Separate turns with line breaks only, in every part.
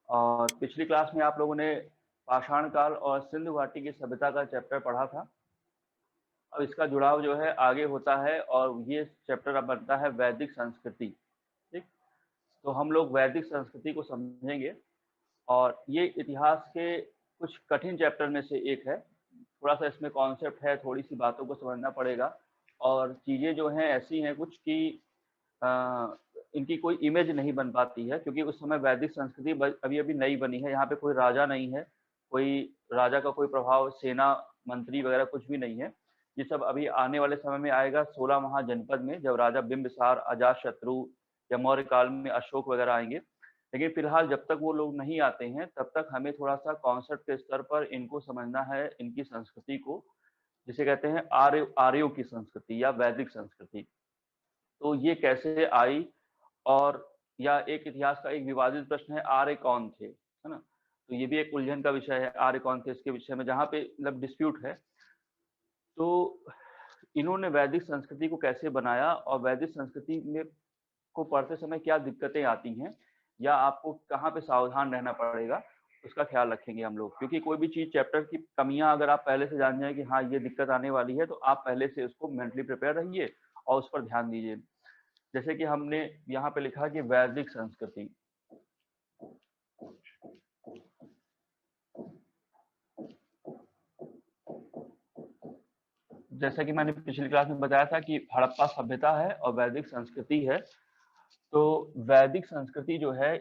और पिछली क्लास में आप लोगों ने पाषाण काल और सिंधु घाटी की सभ्यता का चैप्टर पढ़ा था। अब इसका जुड़ाव जो है आगे होता है और ये चैप्टर अब बनता है वैदिक संस्कृति। ठीक, तो हम लोग वैदिक संस्कृति को समझेंगे और ये इतिहास के कुछ कठिन चैप्टर में से एक है। थोड़ा सा इसमें कॉन्सेप्ट है, थोड़ी सी बातों को समझना पड़ेगा और चीज़ें जो हैं ऐसी हैं कुछ कि इनकी कोई इमेज नहीं बन पाती है, क्योंकि उस समय वैदिक संस्कृति अभी अभी नई बनी है। यहाँ पे कोई राजा नहीं है, कोई राजा का कोई प्रभाव, सेना मंत्री वगैरह कुछ भी नहीं है। ये सब अभी आने वाले समय में आएगा 16 महाजनपद में, जब राजा बिंबिसार, अजातशत्रु या मौर्य काल में अशोक वगैरह आएंगे। लेकिन फिलहाल जब तक वो लोग नहीं आते हैं तब तक हमें थोड़ा सा कॉन्सेप्ट के स्तर पर इनको समझना है, इनकी संस्कृति को, जिसे कहते हैं आर्यों की संस्कृति या वैदिक संस्कृति। तो ये कैसे आई, और या एक इतिहास का एक विवादित प्रश्न है, आर्य कौन थे, है ना। तो ये भी एक उलझन का विषय है, आर्य कौन थे इसके विषय में, जहाँ पे मतलब डिस्प्यूट है। तो इन्होंने वैदिक संस्कृति को कैसे बनाया और वैदिक संस्कृति में को पढ़ते समय क्या दिक्कतें आती हैं या आपको कहाँ पे सावधान रहना पड़ेगा, उसका ख्याल रखेंगे हम लोग। क्योंकि कोई भी चीज, चैप्टर की कमियां अगर आप पहले से जान जाए कि हाँ ये दिक्कत आने वाली है, तो आप पहले से उसको मेंटली प्रिपेयर रहिए और उस पर ध्यान दीजिए। जैसे कि हमने यहाँ पे लिखा कि वैदिक संस्कृति, जैसा कि मैंने पिछली क्लास में बताया था कि हड़प्पा सभ्यता है और वैदिक संस्कृति है। तो वैदिक संस्कृति जो है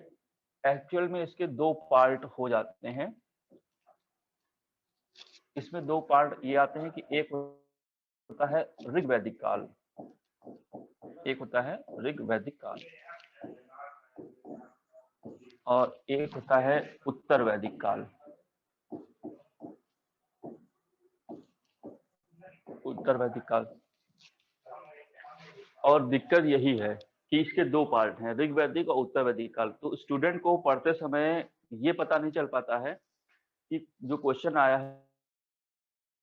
एक्चुअल में इसके दो पार्ट हो जाते हैं। इसमें दो पार्ट ये आते हैं कि एक होता है ऋग वैदिक काल, एक होता है ऋग वैदिक काल, और एक होता है उत्तर वैदिक काल। उत्तर वैदिक काल, और दिक्कत यही है कि इसके दो पार्ट हैं, ऋग वैदिक और उत्तर वैदिक काल। तो स्टूडेंट को पढ़ते समय ये पता नहीं चल पाता है कि जो क्वेश्चन आया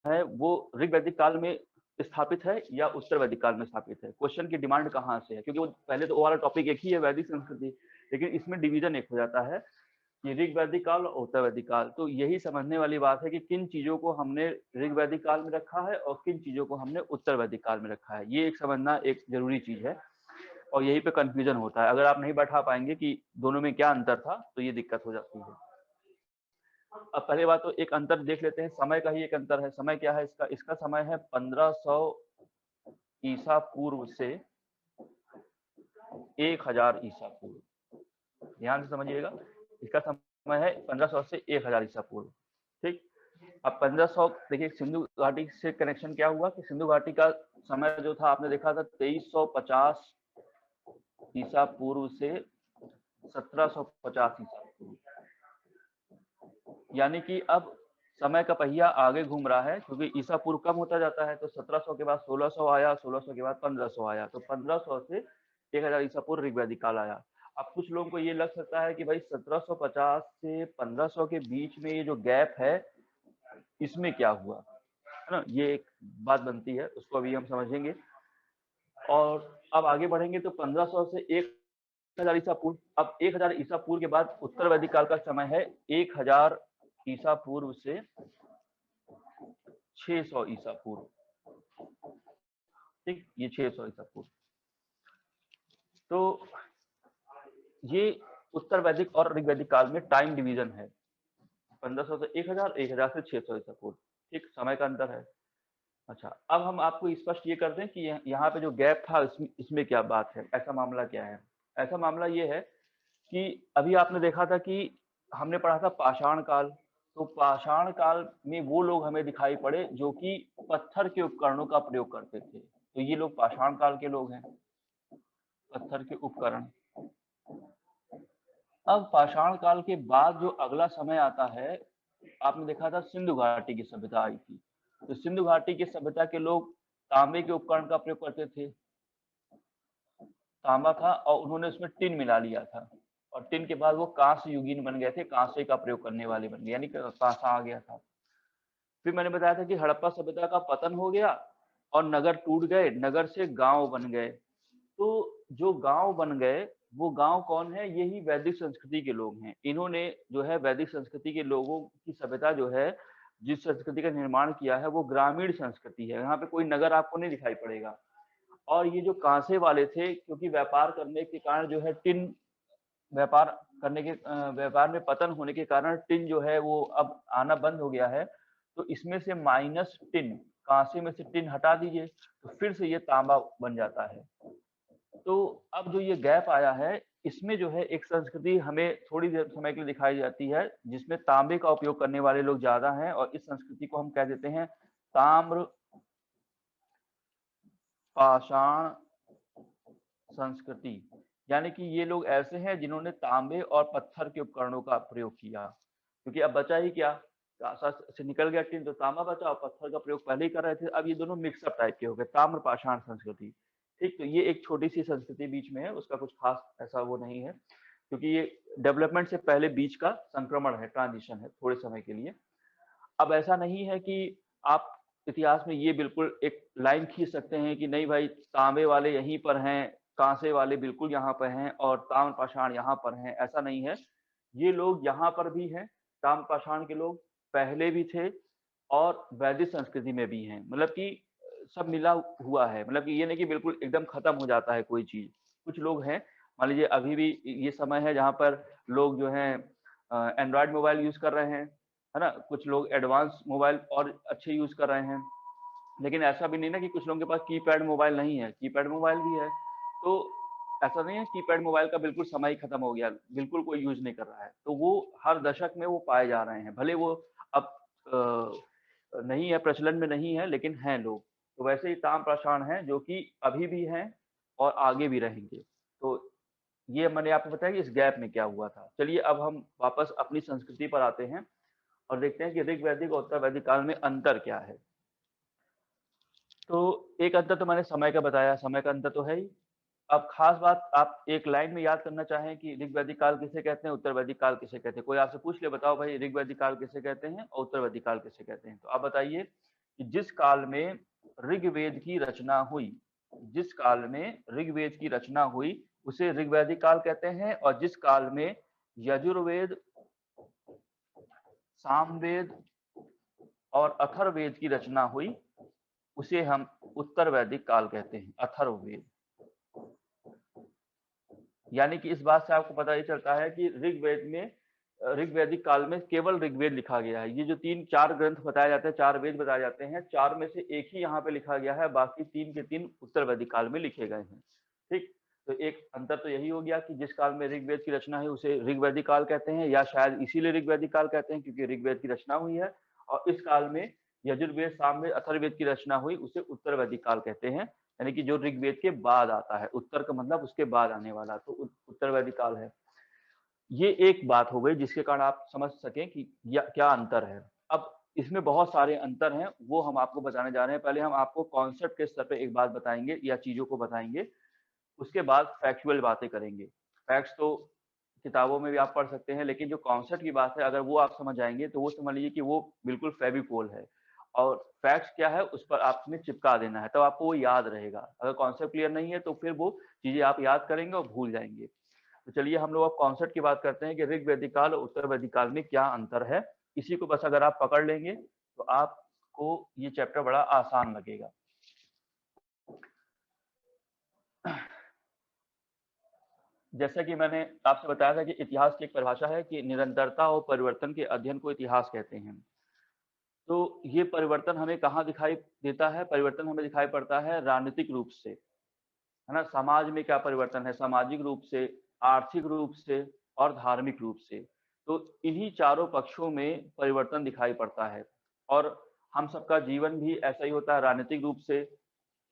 है वो ऋग वैदिक काल में स्थापित है या उत्तर वैदिक काल में स्थापित है। क्वेश्चन की डिमांड कहाँ से है, क्योंकि वो पहले तो वो वाला टॉपिक एक ही है, वैदिक संस्कृति, लेकिन इसमें डिवीजन एक हो जाता है कि ऋग वैदिक काल और उत्तर वैदिक काल। तो यही समझने वाली बात है कि किन चीजों को हमने ऋग वैदिक काल में रखा है और किन चीजों को हमने उत्तर वैदिक काल में रखा है। ये एक समझना एक जरूरी चीज है और यही पे कंफ्यूजन होता है। अगर आप नहीं बैठा पाएंगे कि दोनों में क्या अंतर था तो ये दिक्कत हो जाती है। अब पहले बात तो एक अंतर देख लेते हैं, समय का ही एक अंतर है। समय क्या है इसका? इसका समय है 1500 ईसा पूर्व से 1000 ईसा पूर्व। ध्यान से समझिएगा, इसका समय है 1500 से 1000 ईसा पूर्व। ठीक, अब 1500 देखिए सिंधु घाटी से कनेक्शन क्या हुआ कि सिंधु घाटी का समय जो था आपने देखा था 2350 ईसा पूर्व से 1750 ईसा पूर्व, यानी कि अब समय का पहिया आगे घूम रहा है, क्योंकि ईसा पूर्व कम होता जाता है। तो 1700 के बाद 1600 आया, 1600 के बाद 1500 आया, तो 1500 से 1000 ईसा पूर्व ऋग वैदिक काल आया। अब कुछ लोगों को ये लग सकता है कि भाई 1750 से 1500 के बीच में ये जो गैप है इसमें क्या हुआ, है ना। ये एक बात बनती है, उसको अभी हम समझेंगे। और अब आगे बढ़ेंगे तो 1500 से 1000 ईसा पूर्व। अब 1000 ईसा पूर्व के बाद उत्तर वैदिक काल का समय है 1000 ईसा पूर्व से 600 ईसा पूर्व। ठीक, ये 600 ईसा पूर्व। तो ये उत्तर वैदिक और ऋग वैदिक काल में टाइम डिवीजन है, 1500 से 1000, 1000 से 600 ईसा पूर्व। ठीक, समय का अंतर है। अच्छा, अब हम आपको स्पष्ट ये करते हैं कि यहाँ पे जो गैप था इसमें क्या बात है, ऐसा मामला क्या है। ऐसा मामला ये है कि अभी आपने देखा था कि हमने पढ़ा था पाषाण काल। तो पाषाण काल में वो लोग हमें दिखाई पड़े जो कि पत्थर के उपकरणों का प्रयोग करते थे। तो ये लोग पाषाण काल के लोग हैं, पत्थर के उपकरण। अब पाषाण काल के बाद जो अगला समय आता है, आपने देखा था सिंधु घाटी की सभ्यता आई थी। तो सिंधु घाटी की सभ्यता के लोग तांबे के उपकरण का प्रयोग करते थे, तांबा था और उन्होंने उसमें टिन मिला लिया था, और टिन के बाद वो कांस्य युगीन बन गए थे, कांसे का प्रयोग करने वाले बन गए, यानी कांसा आ गया था। फिर मैंने बताया था कि हड़प्पा सभ्यता का पतन हो गया और नगर टूट गए, नगर से गांव बन गए। तो जो गांव बन गए वो गांव कौन है, यही वैदिक संस्कृति के लोग हैं। इन्होंने जो है वैदिक संस्कृति के लोगों की सभ्यता जो है, जिस संस्कृति का निर्माण किया है वो ग्रामीण संस्कृति है। यहाँ पे कोई नगर आपको नहीं दिखाई पड़ेगा। और ये जो कांसे वाले थे, क्योंकि व्यापार करने के कारण जो है टिन व्यापार करने के व्यापार में पतन होने के कारण टिन जो है वो अब आना बंद हो गया है। तो इसमें से माइनस टिन, कांसे में से टिन हटा दीजिए तो फिर से ये तांबा बन जाता है। तो अब जो ये गैप आया है, इसमें जो है एक संस्कृति हमें थोड़ी देर समय के लिए दिखाई जाती है जिसमें तांबे का उपयोग करने वाले लोग ज्यादा हैं, और इस संस्कृति को हम कह देते हैं ताम्र पाषाण संस्कृति। यानी कि ये लोग ऐसे हैं जिन्होंने तांबे और पत्थर के उपकरणों का प्रयोग किया, क्योंकि अब बचा ही क्या, कांसा से निकल गया टिन तो तांबा बचा, और पत्थर का प्रयोग पहले ही कर रहे थे। अब ये दोनों मिक्सअप टाइप के हो गए, ताम्र पाषाण संस्कृति। ठीक, तो ये एक छोटी सी संस्कृति बीच में है, उसका कुछ खास ऐसा वो नहीं है, क्योंकि ये डेवलपमेंट से पहले बीच का संक्रमण है, ट्रांजिशन है थोड़े समय के लिए। अब ऐसा नहीं है कि आप इतिहास में ये बिल्कुल एक लाइन खींच सकते हैं कि नहीं भाई तांबे वाले यहीं पर हैं, कांसे वाले बिल्कुल यहाँ पर हैं और ताम्र पाषाण यहाँ पर हैं, ऐसा नहीं है। ये लोग यहाँ पर भी हैं, ताम्र पाषाण के लोग पहले भी थे और वैदिक संस्कृति में भी हैं। मतलब कि सब मिला हुआ है, मतलब कि ये नहीं कि बिल्कुल एकदम खत्म हो जाता है कोई चीज। कुछ लोग हैं, मान लीजिए अभी भी ये समय है जहाँ पर लोग जो है एंड्रॉयड मोबाइल यूज कर रहे हैं, है ना, कुछ लोग एडवांस मोबाइल और अच्छे यूज कर रहे हैं। लेकिन ऐसा भी नहीं ना कि कुछ लोगों के पास कीपैड मोबाइल नहीं है, कीपैड मोबाइल भी है। तो ऐसा नहीं है कीपैड मोबाइल का बिल्कुल समय ही खत्म हो गया, बिल्कुल कोई यूज नहीं कर रहा है। तो वो हर दशक में वो पाए जा रहे हैं, भले वो अब नहीं है, प्रचलन में नहीं है, लेकिन हैं लोग। तो वैसे ही ताम पाषाण हैं जो कि अभी भी हैं और आगे भी रहेंगे। तो ये मैंने आपको बताया कि इस गैप में क्या हुआ था। चलिए अब हम वापस अपनी संस्कृति पर आते हैं और देखते हैं कि ऋग वैदिक और उत्तर वैदिक काल में अंतर क्या है। तो एक अंतर तो मैंने समय का बताया, समय का अंतर तो है ही। अब खास बात आप एक लाइन में याद करना चाहें कि ऋग वैदिक काल किसे कहते हैं, उत्तर वैदिक काल किसे कहते हैं, कोई आपसे पूछ ले बताओ भाई ऋग वैदिक काल किसे कहते हैं और उत्तर वैदिक काल किसे कहते हैं, तो आप बताइए कि जिस काल में ऋग्वेद की रचना हुई, जिस काल में ऋग्वेद की रचना हुई उसे ऋग्वैदिक काल कहते हैं, और जिस काल में यजुर्वेद, सामवेद और अथर्ववेद की रचना हुई उसे हम उत्तर वैदिक काल कहते हैं, अथर्ववेद। यानी कि इस बात से आपको पता ही चलता है कि ऋग्वेद में, ऋग्वैदिक काल में केवल ऋग्वेद लिखा गया है। ये जो 3-4 ग्रंथ बताए जाते हैं, 4 वेद बताए जाते हैं, 4 में से एक ही यहाँ पे लिखा गया है, बाकी 3 के 3 उत्तर वैदिक काल में लिखे गए हैं। ठीक, तो एक अंतर तो यही हो गया कि जिस काल में ऋग्वेद की रचना है उसे ऋग्वैदिक काल कहते हैं, या शायद इसीलिए ऋग्वैदिक काल कहते हैं क्योंकि ऋग्वेद की रचना हुई है। और इस काल में यजुर्वेद, सामवेद, अथर्ववेद की रचना हुई उसे उत्तर वैदिक काल कहते हैं। यानी कि जो ऋग्वेद के बाद आता है, उत्तर का मतलब उसके बाद आने वाला, तो उत्तर वैदिक काल है। ये एक बात हो गई जिसके कारण आप समझ सकें कि क्या अंतर है। अब इसमें बहुत सारे अंतर हैं, वो हम आपको बताने जा रहे हैं। पहले हम आपको कॉन्सेप्ट के स्तर पे एक बात बताएंगे या चीजों को बताएंगे, उसके बाद फैक्चुअल बातें करेंगे। फैक्ट्स तो किताबों में भी आप पढ़ सकते हैं, लेकिन जो कॉन्सेप्ट की बात है अगर वो आप समझ जाएंगे तो वो समझ लीजिए कि वो बिल्कुल फेविकोल है। और फैक्ट्स क्या है उस पर आपने चिपका देना है, तब आपको वो याद रहेगा। अगर कॉन्सेप्ट क्लियर नहीं है तो फिर वो चीजें आप याद करेंगे और भूल जाएंगे। तो चलिए हम लोग अब कॉन्सेप्ट की बात करते हैं कि ऋग वैदिक काल और उत्तर वैदिक काल में क्या अंतर है। इसी को बस अगर आप पकड़ लेंगे तो आपको ये चैप्टर बड़ा आसान लगेगा। जैसा कि मैंने आपसे बताया था कि इतिहास की एक परिभाषा है कि निरंतरता और परिवर्तन के अध्ययन को इतिहास कहते हैं। तो ये परिवर्तन हमें कहाँ दिखाई देता है? परिवर्तन हमें दिखाई पड़ता है राजनीतिक रूप से, है ना। समाज में क्या परिवर्तन है? सामाजिक रूप से, आर्थिक रूप से और धार्मिक रूप से। तो इन्हीं चारों पक्षों में परिवर्तन दिखाई पड़ता है। और हम सबका जीवन भी ऐसा ही होता है, राजनीतिक रूप से,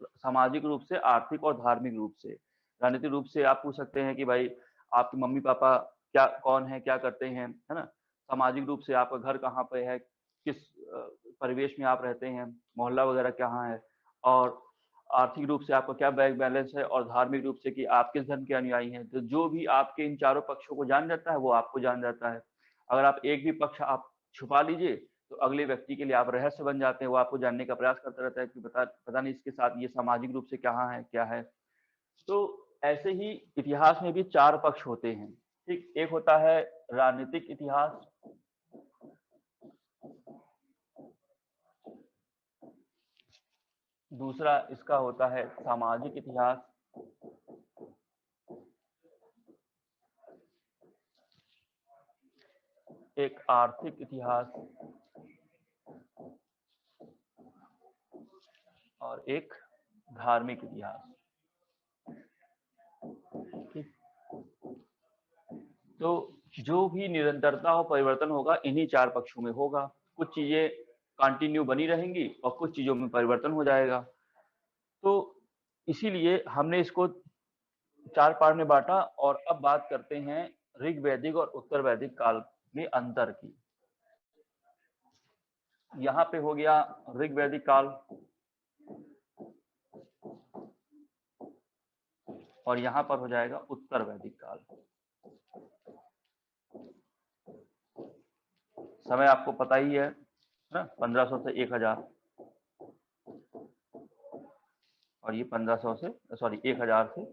सामाजिक रूप से, आर्थिक और धार्मिक रूप से। राजनीतिक रूप से आप पूछ सकते हैं कि भाई आपके मम्मी पापा क्या, कौन है, क्या करते हैं, है ना। सामाजिक रूप से आपका घर कहाँ पे है, किस परिवेश में आप रहते हैं, मोहल्ला वगैरह कहाँ है। और आर्थिक रूप से आपका क्या बैंक बैलेंस है, और धार्मिक रूप से कि आप किस धर्म के अनुयायी हैं। तो जो भी आपके इन चारों पक्षों को जान जाता है वो आपको जान जाता है। अगर आप एक भी पक्ष आप छुपा लीजिए तो अगले व्यक्ति के लिए आप रहस्य बन जाते हैं, वो आपको जानने का प्रयास करता रहता है कि पता नहीं इसके साथ ये सामाजिक रूप से कहाँ है, क्या है। तो ऐसे ही इतिहास में भी 4 पक्ष होते हैं, ठीक। एक होता है राजनीतिक इतिहास, दूसरा इसका होता है सामाजिक इतिहास, एक आर्थिक इतिहास और एक धार्मिक इतिहास, ठीक। तो जो भी निरंतरता और परिवर्तन होगा इन्हीं 4 पक्षों में होगा। कुछ चीजें कंटिन्यू बनी रहेंगी और कुछ चीजों में परिवर्तन हो जाएगा। तो इसीलिए हमने इसको 4 पार्ट में बांटा और अब बात करते हैं ऋग्वैदिक और उत्तर वैदिक काल में अंतर की। यहाँ पे हो गया ऋग्वैदिक काल और यहाँ पर हो जाएगा उत्तर वैदिक काल। समय आपको पता ही है ना, 1500 से 1000 और ये 1500 से 1000 से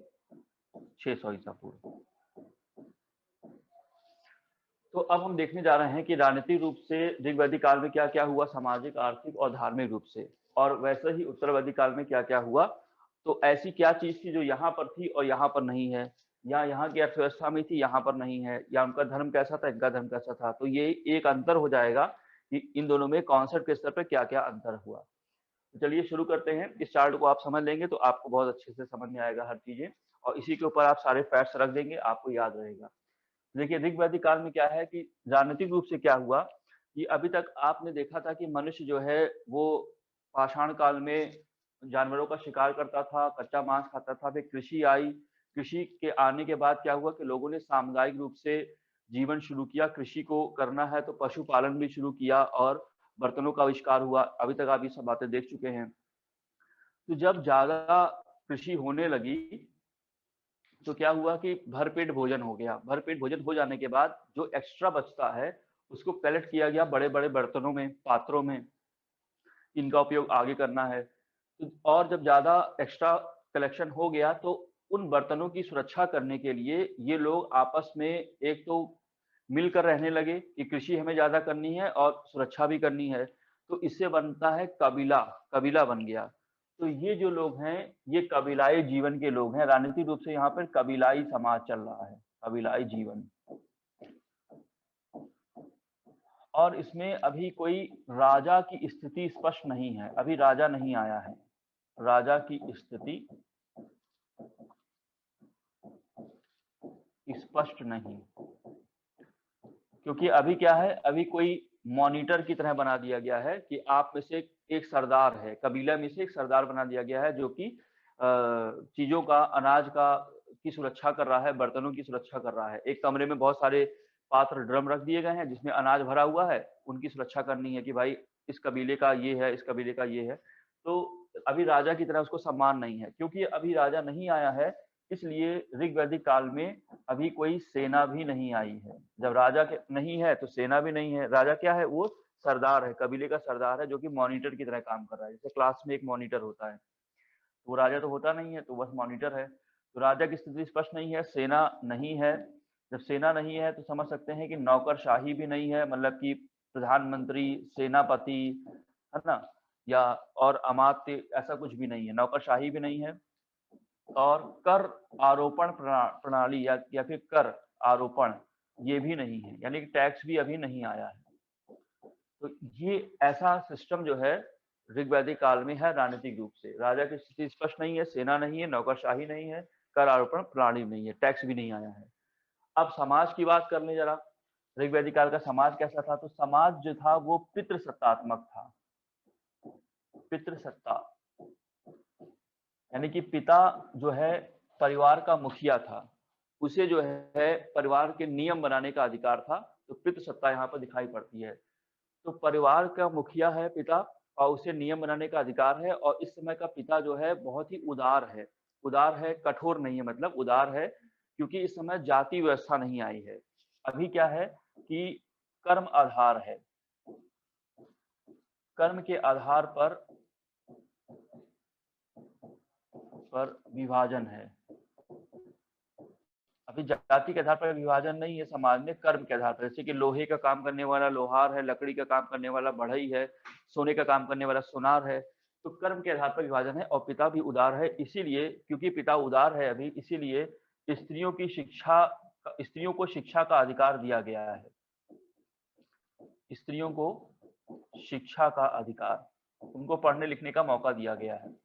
600 ईसा पूर्व। तो अब हम देखने जा रहे हैं कि राजनीतिक रूप से ऋग्वैदिक काल में क्या क्या हुआ, सामाजिक, आर्थिक और धार्मिक रूप से, और वैसे ही उत्तर वैदिक काल में क्या क्या हुआ। तो ऐसी क्या चीज थी जो यहाँ पर थी और यहाँ पर नहीं है, या यहाँ की अर्थव्यवस्था में थी यहाँ पर नहीं है, या उनका धर्म कैसा था इनका धर्म कैसा था। तो ये एक अंतर हो जाएगा कि इन दोनों में कॉन्सेप्ट के स्तर पर क्या क्या अंतर हुआ। तो चलिए शुरू करते हैं। इस चार्ट को आप समझ लेंगे तो आपको बहुत अच्छे से समझ में आएगा हर चीजें, और इसी के ऊपर आप सारे फैक्ट्स रख देंगे, आपको याद रहेगा। देखिए ऋग्वैदिक काल में क्या है कि राजनीतिक रूप से क्या हुआ कि अभी तक आपने देखा था कि मनुष्य जो है वो पाषाण काल में जानवरों का शिकार करता था, कच्चा मांस खाता था। फिर कृषि आई, कृषि के आने के बाद क्या हुआ कि लोगों ने सामुदायिक रूप से जीवन शुरू किया। कृषि को करना है तो पशुपालन भी शुरू किया और बर्तनों का आविष्कार हुआ। अभी तक आप ये सब बातें देख चुके हैं। तो जब ज्यादा कृषि होने लगी तो क्या हुआ कि भरपेट भोजन हो गया। भरपेट भोजन हो जाने के बाद जो एक्स्ट्रा बचता है उसको कलेक्ट किया गया बड़े बड़े बर्तनों में, पात्रों में, इनका उपयोग आगे करना है। और जब ज्यादा एक्स्ट्रा कलेक्शन हो गया तो उन बर्तनों की सुरक्षा करने के लिए ये लोग आपस में एक तो मिलकर रहने लगे कि कृषि हमें ज्यादा करनी है और सुरक्षा भी करनी है। तो इससे बनता है कबीला, कबीला बन गया। तो ये जो लोग हैं ये कबीलाई जीवन के लोग हैं। राजनीतिक रूप से यहाँ पर कबीलाई समाज चल रहा है, कबीलाई जीवन। और इसमें अभी कोई राजा की स्थिति स्पष्ट नहीं है, अभी राजा नहीं आया है, राजा की स्थिति स्पष्ट नहीं, क्योंकि अभी क्या है, अभी कोई मॉनिटर की तरह बना दिया गया है कि आप में से एक सरदार है, कबीला में से एक सरदार बना दिया गया है जो कि चीजों का, अनाज का की सुरक्षा कर रहा है, बर्तनों की सुरक्षा कर रहा है। एक कमरे में बहुत सारे पात्र, ड्रम रख दिए गए हैं जिसमें अनाज भरा हुआ है, उनकी सुरक्षा करनी है कि भाई इस कबीले का ये है, इस कबीले का ये है। तो अभी राजा की तरह उसको सम्मान नहीं है, क्योंकि अभी राजा नहीं आया है। इसलिए ऋग्वैदिक काल में अभी कोई सेना भी नहीं आई है। जब राजा नहीं है तो सेना भी नहीं है। राजा क्या है, वो सरदार है, कबीले का सरदार है जो कि मॉनिटर की तरह काम कर रहा है। जैसे क्लास में एक मॉनिटर होता है, वो राजा तो होता नहीं है, तो बस मॉनिटर है। तो राजा की स्थिति स्पष्ट नहीं है, सेना नहीं है। जब सेना नहीं है तो समझ सकते हैं कि नौकरशाही भी नहीं है, मतलब कि प्रधानमंत्री, सेनापति, है ना, या और अमात्य, ऐसा कुछ भी नहीं है, नौकरशाही भी नहीं है। और कर आरोपण प्रणाली या फिर कर आरोपण ये भी नहीं है, यानी कि टैक्स भी अभी नहीं आया है। तो ये ऐसा सिस्टम जो है ऋग्वैदिक काल में है। राजनीतिक रूप से राजा की स्थिति स्पष्ट नहीं है, सेना नहीं है, नौकरशाही नहीं है, कर आरोपण प्रणाली नहीं है, टैक्स भी नहीं आया है। अब समाज की बात कर लें जरा। ऋग्वैदिक काल का समाज कैसा था? तो समाज जो था वो पितृसत्तात्मक था। पितृसत्ता यानी कि पिता जो है परिवार का मुखिया था, उसे जो है परिवार के नियम बनाने का अधिकार था। तो पितृसत्ता यहाँ पर दिखाई पड़ती है। तो परिवार का मुखिया है पिता और उसे नियम बनाने का अधिकार है। और इस समय का पिता जो है बहुत ही उदार है। उदार है, कठोर नहीं है, मतलब उदार है, क्योंकि इस समय जाति व्यवस्था नहीं आई है। अभी क्या है कि कर्म आधार है, कर्म के आधार पर विभाजन है। अभी जाति के आधार पर विभाजन नहीं है समाज में, कर्म के आधार पर। जैसे कि लोहे का काम करने वाला लोहार है, लकड़ी का काम करने वाला बढ़ई है, सोने का काम करने वाला सोनार है। तो कर्म के आधार पर विभाजन है। और पिता भी उदार है, इसीलिए क्योंकि पिता उदार है अभी, इसीलिए स्त्रियों को शिक्षा का अधिकार दिया गया है। स्त्रियों को शिक्षा का अधिकार, उनको पढ़ने लिखने का मौका दिया गया है।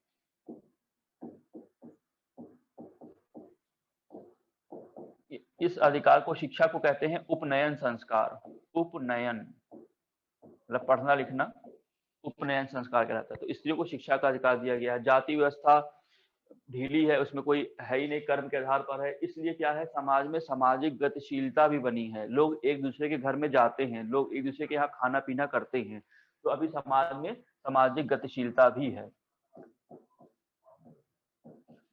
इस अधिकार को, शिक्षा को कहते हैं उपनयन संस्कार। उपनयन मतलब पढ़ना लिखना, उपनयन संस्कार कहलाता है। तो स्त्रियों को शिक्षा का अधिकार दिया गया है। जाति व्यवस्था ढीली है, उसमें कोई है ही नहीं, कर्म के आधार पर है। इसलिए क्या है, समाज में सामाजिक गतिशीलता भी बनी है। लोग एक दूसरे के घर में जाते हैं, लोग एक दूसरे के यहाँ खाना पीना करते हैं। तो अभी समाज में सामाजिक गतिशीलता भी है।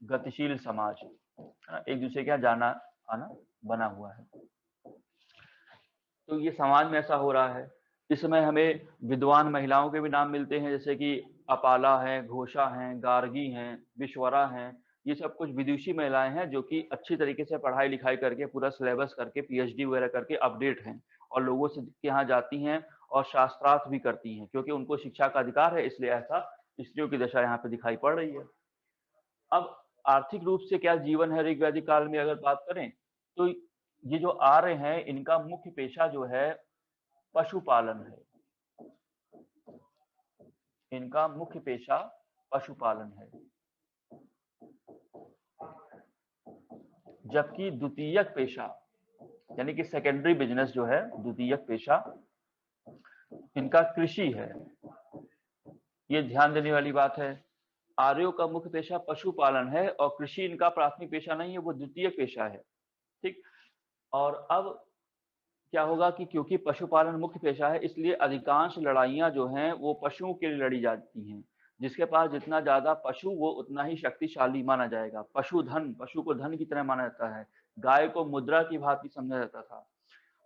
गतिशील समाज, एक दूसरे के यहाँ जाना आना बना हुआ है। तो ये समाज में ऐसा हो रहा है। इस समय हमें विद्वान महिलाओं के भी नाम मिलते हैं, जैसे कि अपाला है, घोषा हैं, गार्गी हैं, विश्वरा हैं। ये सब कुछ विदुषी महिलाएं हैं जो कि अच्छी तरीके से पढ़ाई लिखाई करके, पूरा सिलेबस करके, पीएचडी वगैरह करके अपडेट हैं और लोगों से के यहाँ जाती हैं और शास्त्रार्थ भी करती हैं, क्योंकि उनको शिक्षा का अधिकार है। इसलिए ऐसा स्त्रियों की दशा यहाँ पे दिखाई पड़ रही है। अब आर्थिक रूप से क्या जीवन है ऋग वैदिक काल में अगर बात करें, तो ये जो आर्य हैं, इनका मुख्य पेशा जो है पशुपालन है। इनका मुख्य पेशा पशुपालन है। जबकि द्वितीयक पेशा, यानी कि सेकेंडरी बिजनेस जो है, द्वितीयक पेशा इनका कृषि है। ये ध्यान देने वाली बात है। आर्यों का मुख्य पेशा पशुपालन है और कृषि इनका प्राथमिक पेशा नहीं है, वो द्वितीयक पेशा है। ठीक। और अब क्या होगा कि क्योंकि पशुपालन मुख्य पेशा है, इसलिए अधिकांश लड़ाइयां जो हैं वो पशुओं के लिए लड़ी जाती हैं। जिसके पास जितना ज्यादा पशु, वो उतना ही शक्तिशाली माना जाएगा। पशुधन, पशु को धन की तरह माना जाता है। गाय को मुद्रा की भांति समझा जाता था।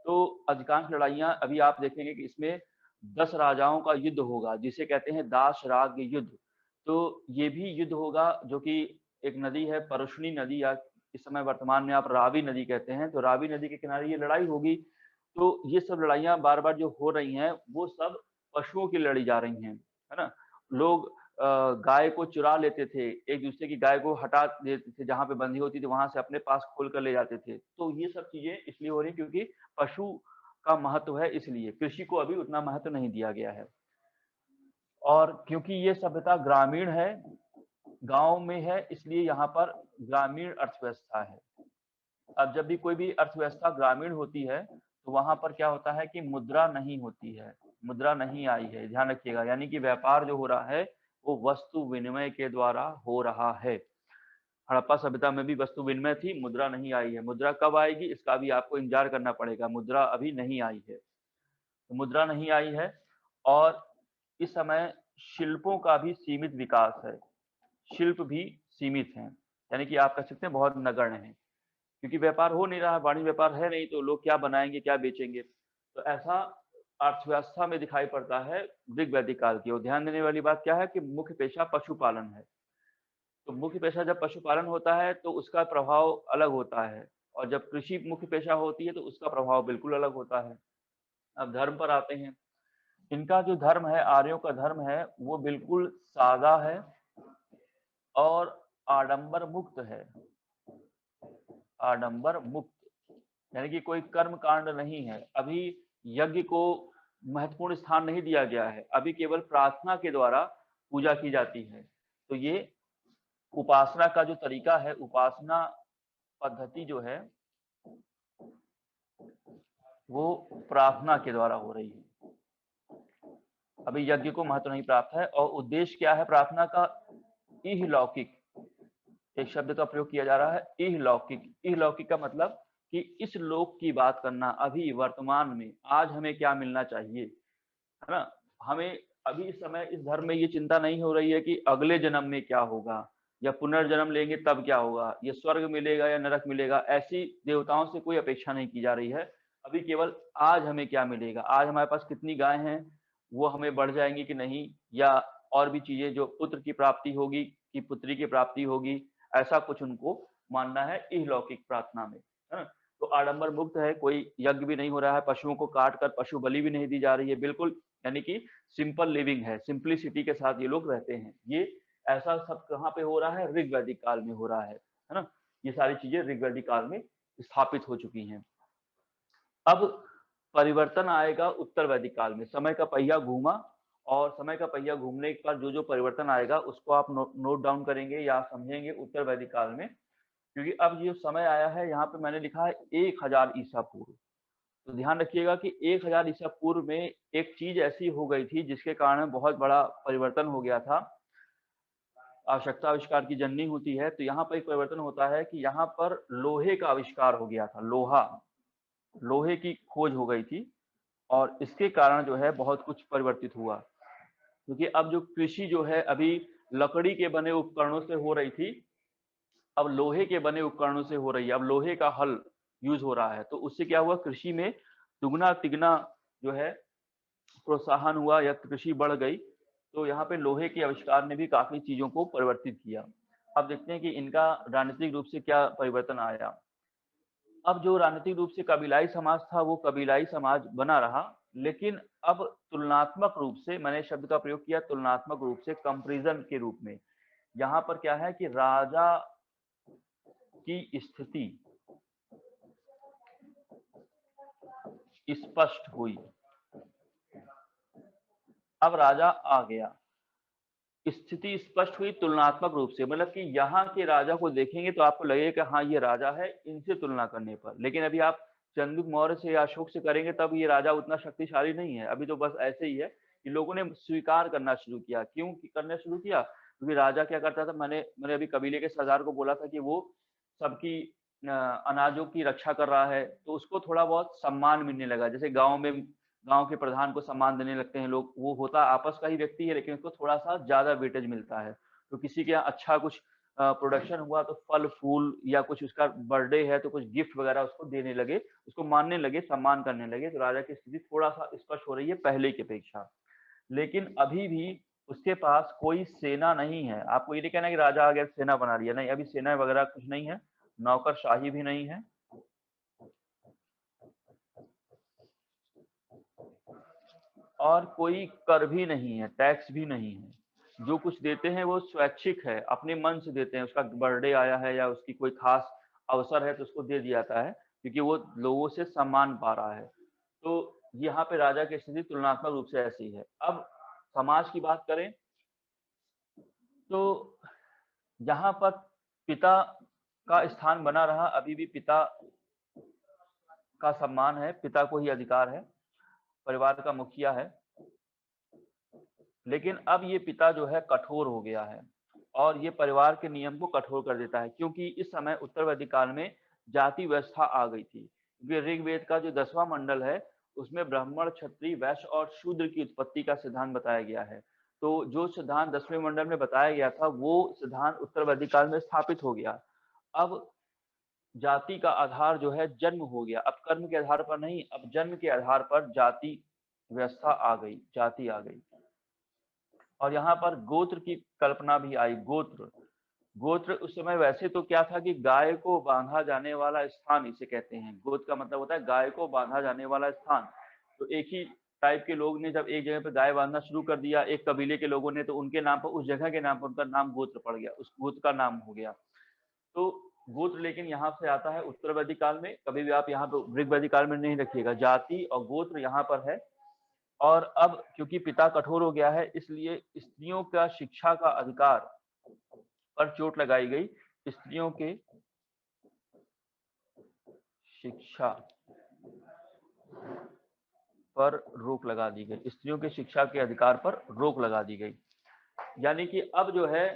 तो अधिकांश लड़ाइयां, अभी आप देखेंगे कि इसमें 10 राजाओं का युद्ध होगा, जिसे कहते हैं दास राज्य युद्ध। तो ये भी युद्ध होगा, जो कि एक नदी है परुष्णी नदी, या इस समय वर्तमान में आप रावी नदी कहते हैं। तो रावी नदी के किनारे ये लड़ाई होगी। तो ये सब लड़ाइयां बार बार जो हो रही हैं, वो सब पशुओं की लड़ी जा रही हैं, है ना। लोग गाय को चुरा लेते थे, एक दूसरे की गाय को हटा देते थे, जहां पे बंधी होती थी वहां से अपने पास खोल कर ले जाते थे। तो ये सब चीजें इसलिए हो रही क्योंकि पशु का महत्व है, इसलिए कृषि को अभी उतना महत्व नहीं दिया गया है। और क्योंकि ये सभ्यता ग्रामीण है, गांव में है, इसलिए यहाँ पर ग्रामीण अर्थव्यवस्था है। अब जब भी कोई भी अर्थव्यवस्था ग्रामीण होती है, तो वहां पर क्या होता है कि मुद्रा नहीं होती है, मुद्रा नहीं आई है, ध्यान रखिएगा। यानी कि व्यापार जो हो रहा है वो वस्तु विनिमय के द्वारा हो रहा है। हड़प्पा सभ्यता में भी वस्तु विनिमय थी, मुद्रा नहीं आई है। मुद्रा कब आएगी, इसका भी आपको इंतजार करना पड़ेगा। मुद्रा अभी नहीं आई है, तो मुद्रा नहीं आई है। और इस समय शिल्पों का भी सीमित विकास है, शिल्प भी सीमित हैं, यानी कि आप कह सकते हैं बहुत नगण्य है, क्योंकि व्यापार हो नहीं रहा है, वाणिज्य व्यापार है नहीं, तो लोग क्या बनाएंगे, क्या बेचेंगे। तो ऐसा अर्थव्यवस्था में दिखाई पड़ता है ऋग वैदिक काल की। और ध्यान देने वाली बात क्या है कि मुख्य पेशा पशुपालन है। तो मुख्य पेशा जब पशुपालन होता है तो उसका प्रभाव अलग होता है, और जब कृषि मुख्य पेशा होती है तो उसका प्रभाव बिल्कुल अलग होता है। अब धर्म पर आते हैं। इनका जो धर्म है, आर्यों का धर्म है, वो बिल्कुल सादा है और आडंबर मुक्त है। आडंबर मुक्त, यानी कि कोई कर्म कांड नहीं है। अभी यज्ञ को महत्वपूर्ण स्थान नहीं दिया गया है, अभी केवल प्रार्थना के द्वारा पूजा की जाती है। तो ये उपासना का जो तरीका है, उपासना पद्धति जो है, वो प्रार्थना के द्वारा हो रही है। अभी यज्ञ को महत्व नहीं प्राप्त है। और उद्देश्य क्या है प्रार्थना का? इहलौकिक, एक शब्द का प्रयोग किया जा रहा है, इहलौकिक। इहलौकिक का मतलब कि इस लोक की बात करना, अभी वर्तमान में, आज हमें क्या मिलना चाहिए, है ना। हमें अभी इस समय इस धर्म में ये चिंता नहीं हो रही है कि अगले जन्म में क्या होगा, या पुनर्जन्म लेंगे तब क्या होगा, ये स्वर्ग मिलेगा या नरक मिलेगा, ऐसी देवताओं से कोई अपेक्षा नहीं की जा रही है। अभी केवल आज हमें क्या मिलेगा, आज हमारे पास कितनी गाय हैं, वो हमें बढ़ जाएंगी कि नहीं, या और भी चीजें, जो पुत्र की प्राप्ति होगी कि पुत्री की प्राप्ति होगी, ऐसा कुछ उनको मानना है इहलौकिक प्रार्थना में, है ना। तो आडंबर मुक्त है, कोई यज्ञ भी नहीं हो रहा है, पशुओं को काट कर पशु बलि भी नहीं दी जा रही है, बिल्कुल यानी कि सिंपल लिविंग है, सिंपलिसिटी के साथ ये लोग रहते हैं। ये ऐसा सब कहाँ पे हो रहा है, ऋग्वैदिक काल में हो रहा है ना। ये सारी चीजें ऋग्वैदिक काल में स्थापित हो चुकी हैं। अब परिवर्तन आएगा उत्तर वैदिक काल में, समय का पहिया घूमा, और समय का पहिया घूमने पर जो जो परिवर्तन आएगा उसको आप नोट डाउन करेंगे या समझेंगे उत्तर वैदिक काल में। क्योंकि अब जो समय आया है, यहाँ पे मैंने लिखा है 1000 ईसा पूर्व। तो ध्यान रखिएगा कि 1000 ईसा पूर्व में एक चीज ऐसी हो गई थी जिसके कारण बहुत बड़ा परिवर्तन हो गया था। आवश्यकता आविष्कार की जननी होती है, तो यहाँ पर एक परिवर्तन होता है कि यहाँ पर लोहे का आविष्कार हो गया था। लोहे की खोज हो गई थी, और इसके कारण जो है बहुत कुछ परिवर्तित हुआ। क्योंकि अब जो कृषि जो है अभी लकड़ी के बने उपकरणों से हो रही थी, अब लोहे के बने उपकरणों से हो रही है। अब लोहे का हल यूज हो रहा है, तो उससे क्या हुआ, कृषि में दुगना तिगना जो है प्रोत्साहन हुआ या कृषि बढ़ गई। तो यहाँ पे लोहे के आविष्कार ने भी काफी चीजों को परिवर्तित किया। अब देखते हैं कि इनका राजनीतिक रूप से क्या परिवर्तन आया। अब जो राजनीतिक रूप से कबीलाई समाज था वो कबीलाई समाज बना रहा, लेकिन अब तुलनात्मक रूप से, मैंने शब्द का प्रयोग किया तुलनात्मक रूप से, कंपैरिजन के रूप में, यहाँ पर क्या है कि राजा की स्थिति स्पष्ट हुई। अब राजा आ गया, स्थिति स्पष्ट हुई तुलनात्मक रूप से, मतलब कि यहाँ के राजा को देखेंगे तो आपको लगेगा कि हाँ ये राजा है, इनसे तुलना करने पर। लेकिन अभी आप चंद्रगुप्त मौर्य से या अशोक से करेंगे तब ये राजा उतना शक्तिशाली नहीं है, अभी तो बस ऐसे ही है कि लोगों ने स्वीकार करना शुरू किया। क्यों करना शुरू किया, क्योंकि राजा क्या करता था, मैंने अभी कबीले के सरदार को बोला था कि वो सबकी अनाजों की रक्षा कर रहा है, तो उसको थोड़ा बहुत सम्मान मिलने लगा। जैसे गाँव में गांव के प्रधान को सम्मान देने लगते हैं लोग, वो होता आपस का ही व्यक्ति है लेकिन उसको थोड़ा सा ज्यादा वेटेज मिलता है। तो किसी के यहाँ अच्छा कुछ प्रोडक्शन हुआ तो फल फूल या कुछ उसका बर्थडे है तो कुछ गिफ्ट वगैरह उसको देने लगे, उसको मानने लगे, सम्मान करने लगे। तो राजा की स्थिति थोड़ा सा स्पष्ट हो रही है पहले की अपेक्षा। लेकिन अभी भी उसके पास कोई सेना नहीं है। आपको ये नहीं कहना कि राजा आ गया सेना बना लिया, नहीं, अभी सेना वगैरह कुछ नहीं है, नौकरशाही भी नहीं है, और कोई कर भी नहीं है, टैक्स भी नहीं है। जो कुछ देते हैं वो स्वैच्छिक है, अपने मन से देते हैं। उसका बर्थडे आया है या उसकी कोई खास अवसर है तो उसको दे दिया जाता है, क्योंकि वो लोगों से सम्मान पा रहा है। तो यहाँ पे राजा की स्थिति तुलनात्मक रूप से ऐसी है। अब समाज की बात करें तो यहाँ पर पिता का स्थान बना रहा, अभी भी पिता का सम्मान है, पिता को ही अधिकार है, परिवार का मुखिया है। लेकिन अब ये पिता जो है कठोर हो गया है, और ये परिवार के नियम को कठोर कर देता है। क्योंकि इस समय उत्तर वैदिक काल में जाति व्यवस्था आ गई थी। क्योंकि ऋग्वेद का जो 10वां मंडल है उसमें ब्राह्मण, क्षत्रिय, वैश्य और शूद्र की उत्पत्ति का सिद्धांत बताया गया है। तो जो सिद्धांत 10वें मंडल में बताया गया था वो सिद्धांत उत्तर वैदिक काल में स्थापित हो गया। अब जाति का आधार जो है जन्म हो गया, अब कर्म के आधार पर नहीं, अब जन्म के आधार पर जाति व्यवस्था आ गई, जाति आ गई। और यहाँ पर गोत्र की कल्पना भी आई। गोत्र उस समय वैसे तो क्या था कि गाय को बांधा जाने वाला स्थान इसे कहते हैं। गोत्र का मतलब होता है गाय को बांधा जाने वाला स्थान। तो एक ही टाइप के लोग ने जब एक जगह पर गाय बांधना शुरू कर दिया, एक कबीले के लोगों ने, तो उनके नाम पर, उस जगह के नाम पर उनका नाम गोत्र पड़ गया, उस गोत्र का नाम हो गया। तो गोत्र लेकिन यहाँ से आता है उत्तर वैदिक काल में, कभी भी आप यहाँ पे ऋग्वैदिक काल में नहीं रखिएगा। जाति और गोत्र यहाँ पर है। और अब क्योंकि पिता कठोर हो गया है, इसलिए स्त्रियों का शिक्षा का अधिकार पर चोट लगाई गई। स्त्रियों के शिक्षा पर रोक लगा दी गई, स्त्रियों के शिक्षा के अधिकार पर रोक लगा दी गई। यानी कि अब जो है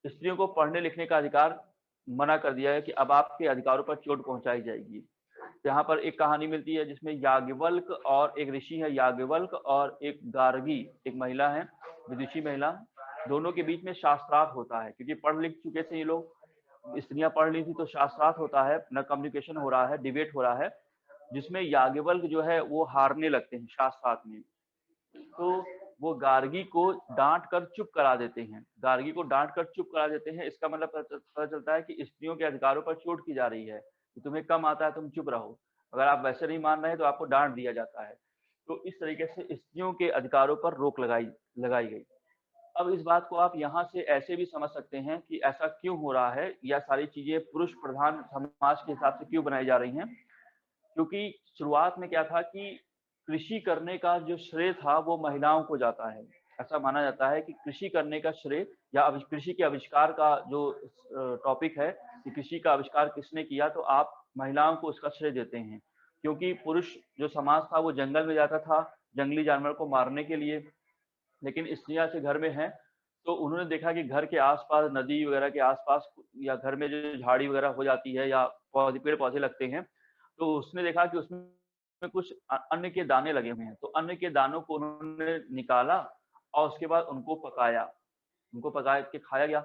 स्त्रियों को पढ़ने लिखने का अधिकार मना कर दिया है कि अब आपके अधिकारों पर चोट पहुंचाई जाएगी। यहाँ पर एक कहानी मिलती है जिसमें याज्ञवल्क और एक ऋषि है, याज्ञवल्क और एक गार्गी, एक महिला है, विदुषी महिला, दोनों के बीच में शास्त्रार्थ होता है। क्योंकि पढ़ लिख चुके थे ये लोग, स्त्रियां पढ़ ली थी, तो शास्त्रार्थ होता है, न कम्युनिकेशन हो रहा है, डिबेट हो रहा है, जिसमें याज्ञवल्क जो है वो हारने लगते हैं शास्त्रार्थ में। तो वो गार्गी को डांट कर चुप करा देते हैं, गार्गी को डांट कर चुप करा देते हैं। इसका मतलब पता चलता है कि स्त्रियों के अधिकारों पर चोट की जा रही है। कि तुम्हें कम आता है तुम चुप रहो, अगर आप वैसे नहीं मान रहे तो आपको डांट दिया जाता है। तो इस तरीके से स्त्रियों के अधिकारों पर रोक लगाई लगाई गई। अब इस बात को आप यहाँ से ऐसे भी समझ सकते हैं कि ऐसा क्यों हो रहा है, या सारी चीजें पुरुष प्रधान समाज के हिसाब से क्यों बनाई जा रही हैं। क्योंकि शुरुआत में क्या था कि कृषि करने का जो श्रेय था वो महिलाओं को जाता है। ऐसा माना जाता है कि कृषि करने का श्रेय या कृषि के आविष्कार का जो टॉपिक है कि कृषि का आविष्कार किसने किया, तो आप महिलाओं को उसका श्रेय देते हैं। क्योंकि पुरुष जो समाज था वो जंगल में जाता था जंगली जानवर को मारने के लिए, लेकिन स्त्रियां से घर में हैं, तो उन्होंने देखा कि घर के आसपास नदी वगैरह के आसपास या घर में जो झाड़ी वगैरह हो जाती है या पौधे पेड़ पौधे लगते हैं, तो उसने देखा कि उसमें कुछ अन्न के दाने लगे हुए हैं, तो अन्न के दानों को उन्होंने निकाला और उसके बाद उनको पकाया, उनको पका के खाया गया।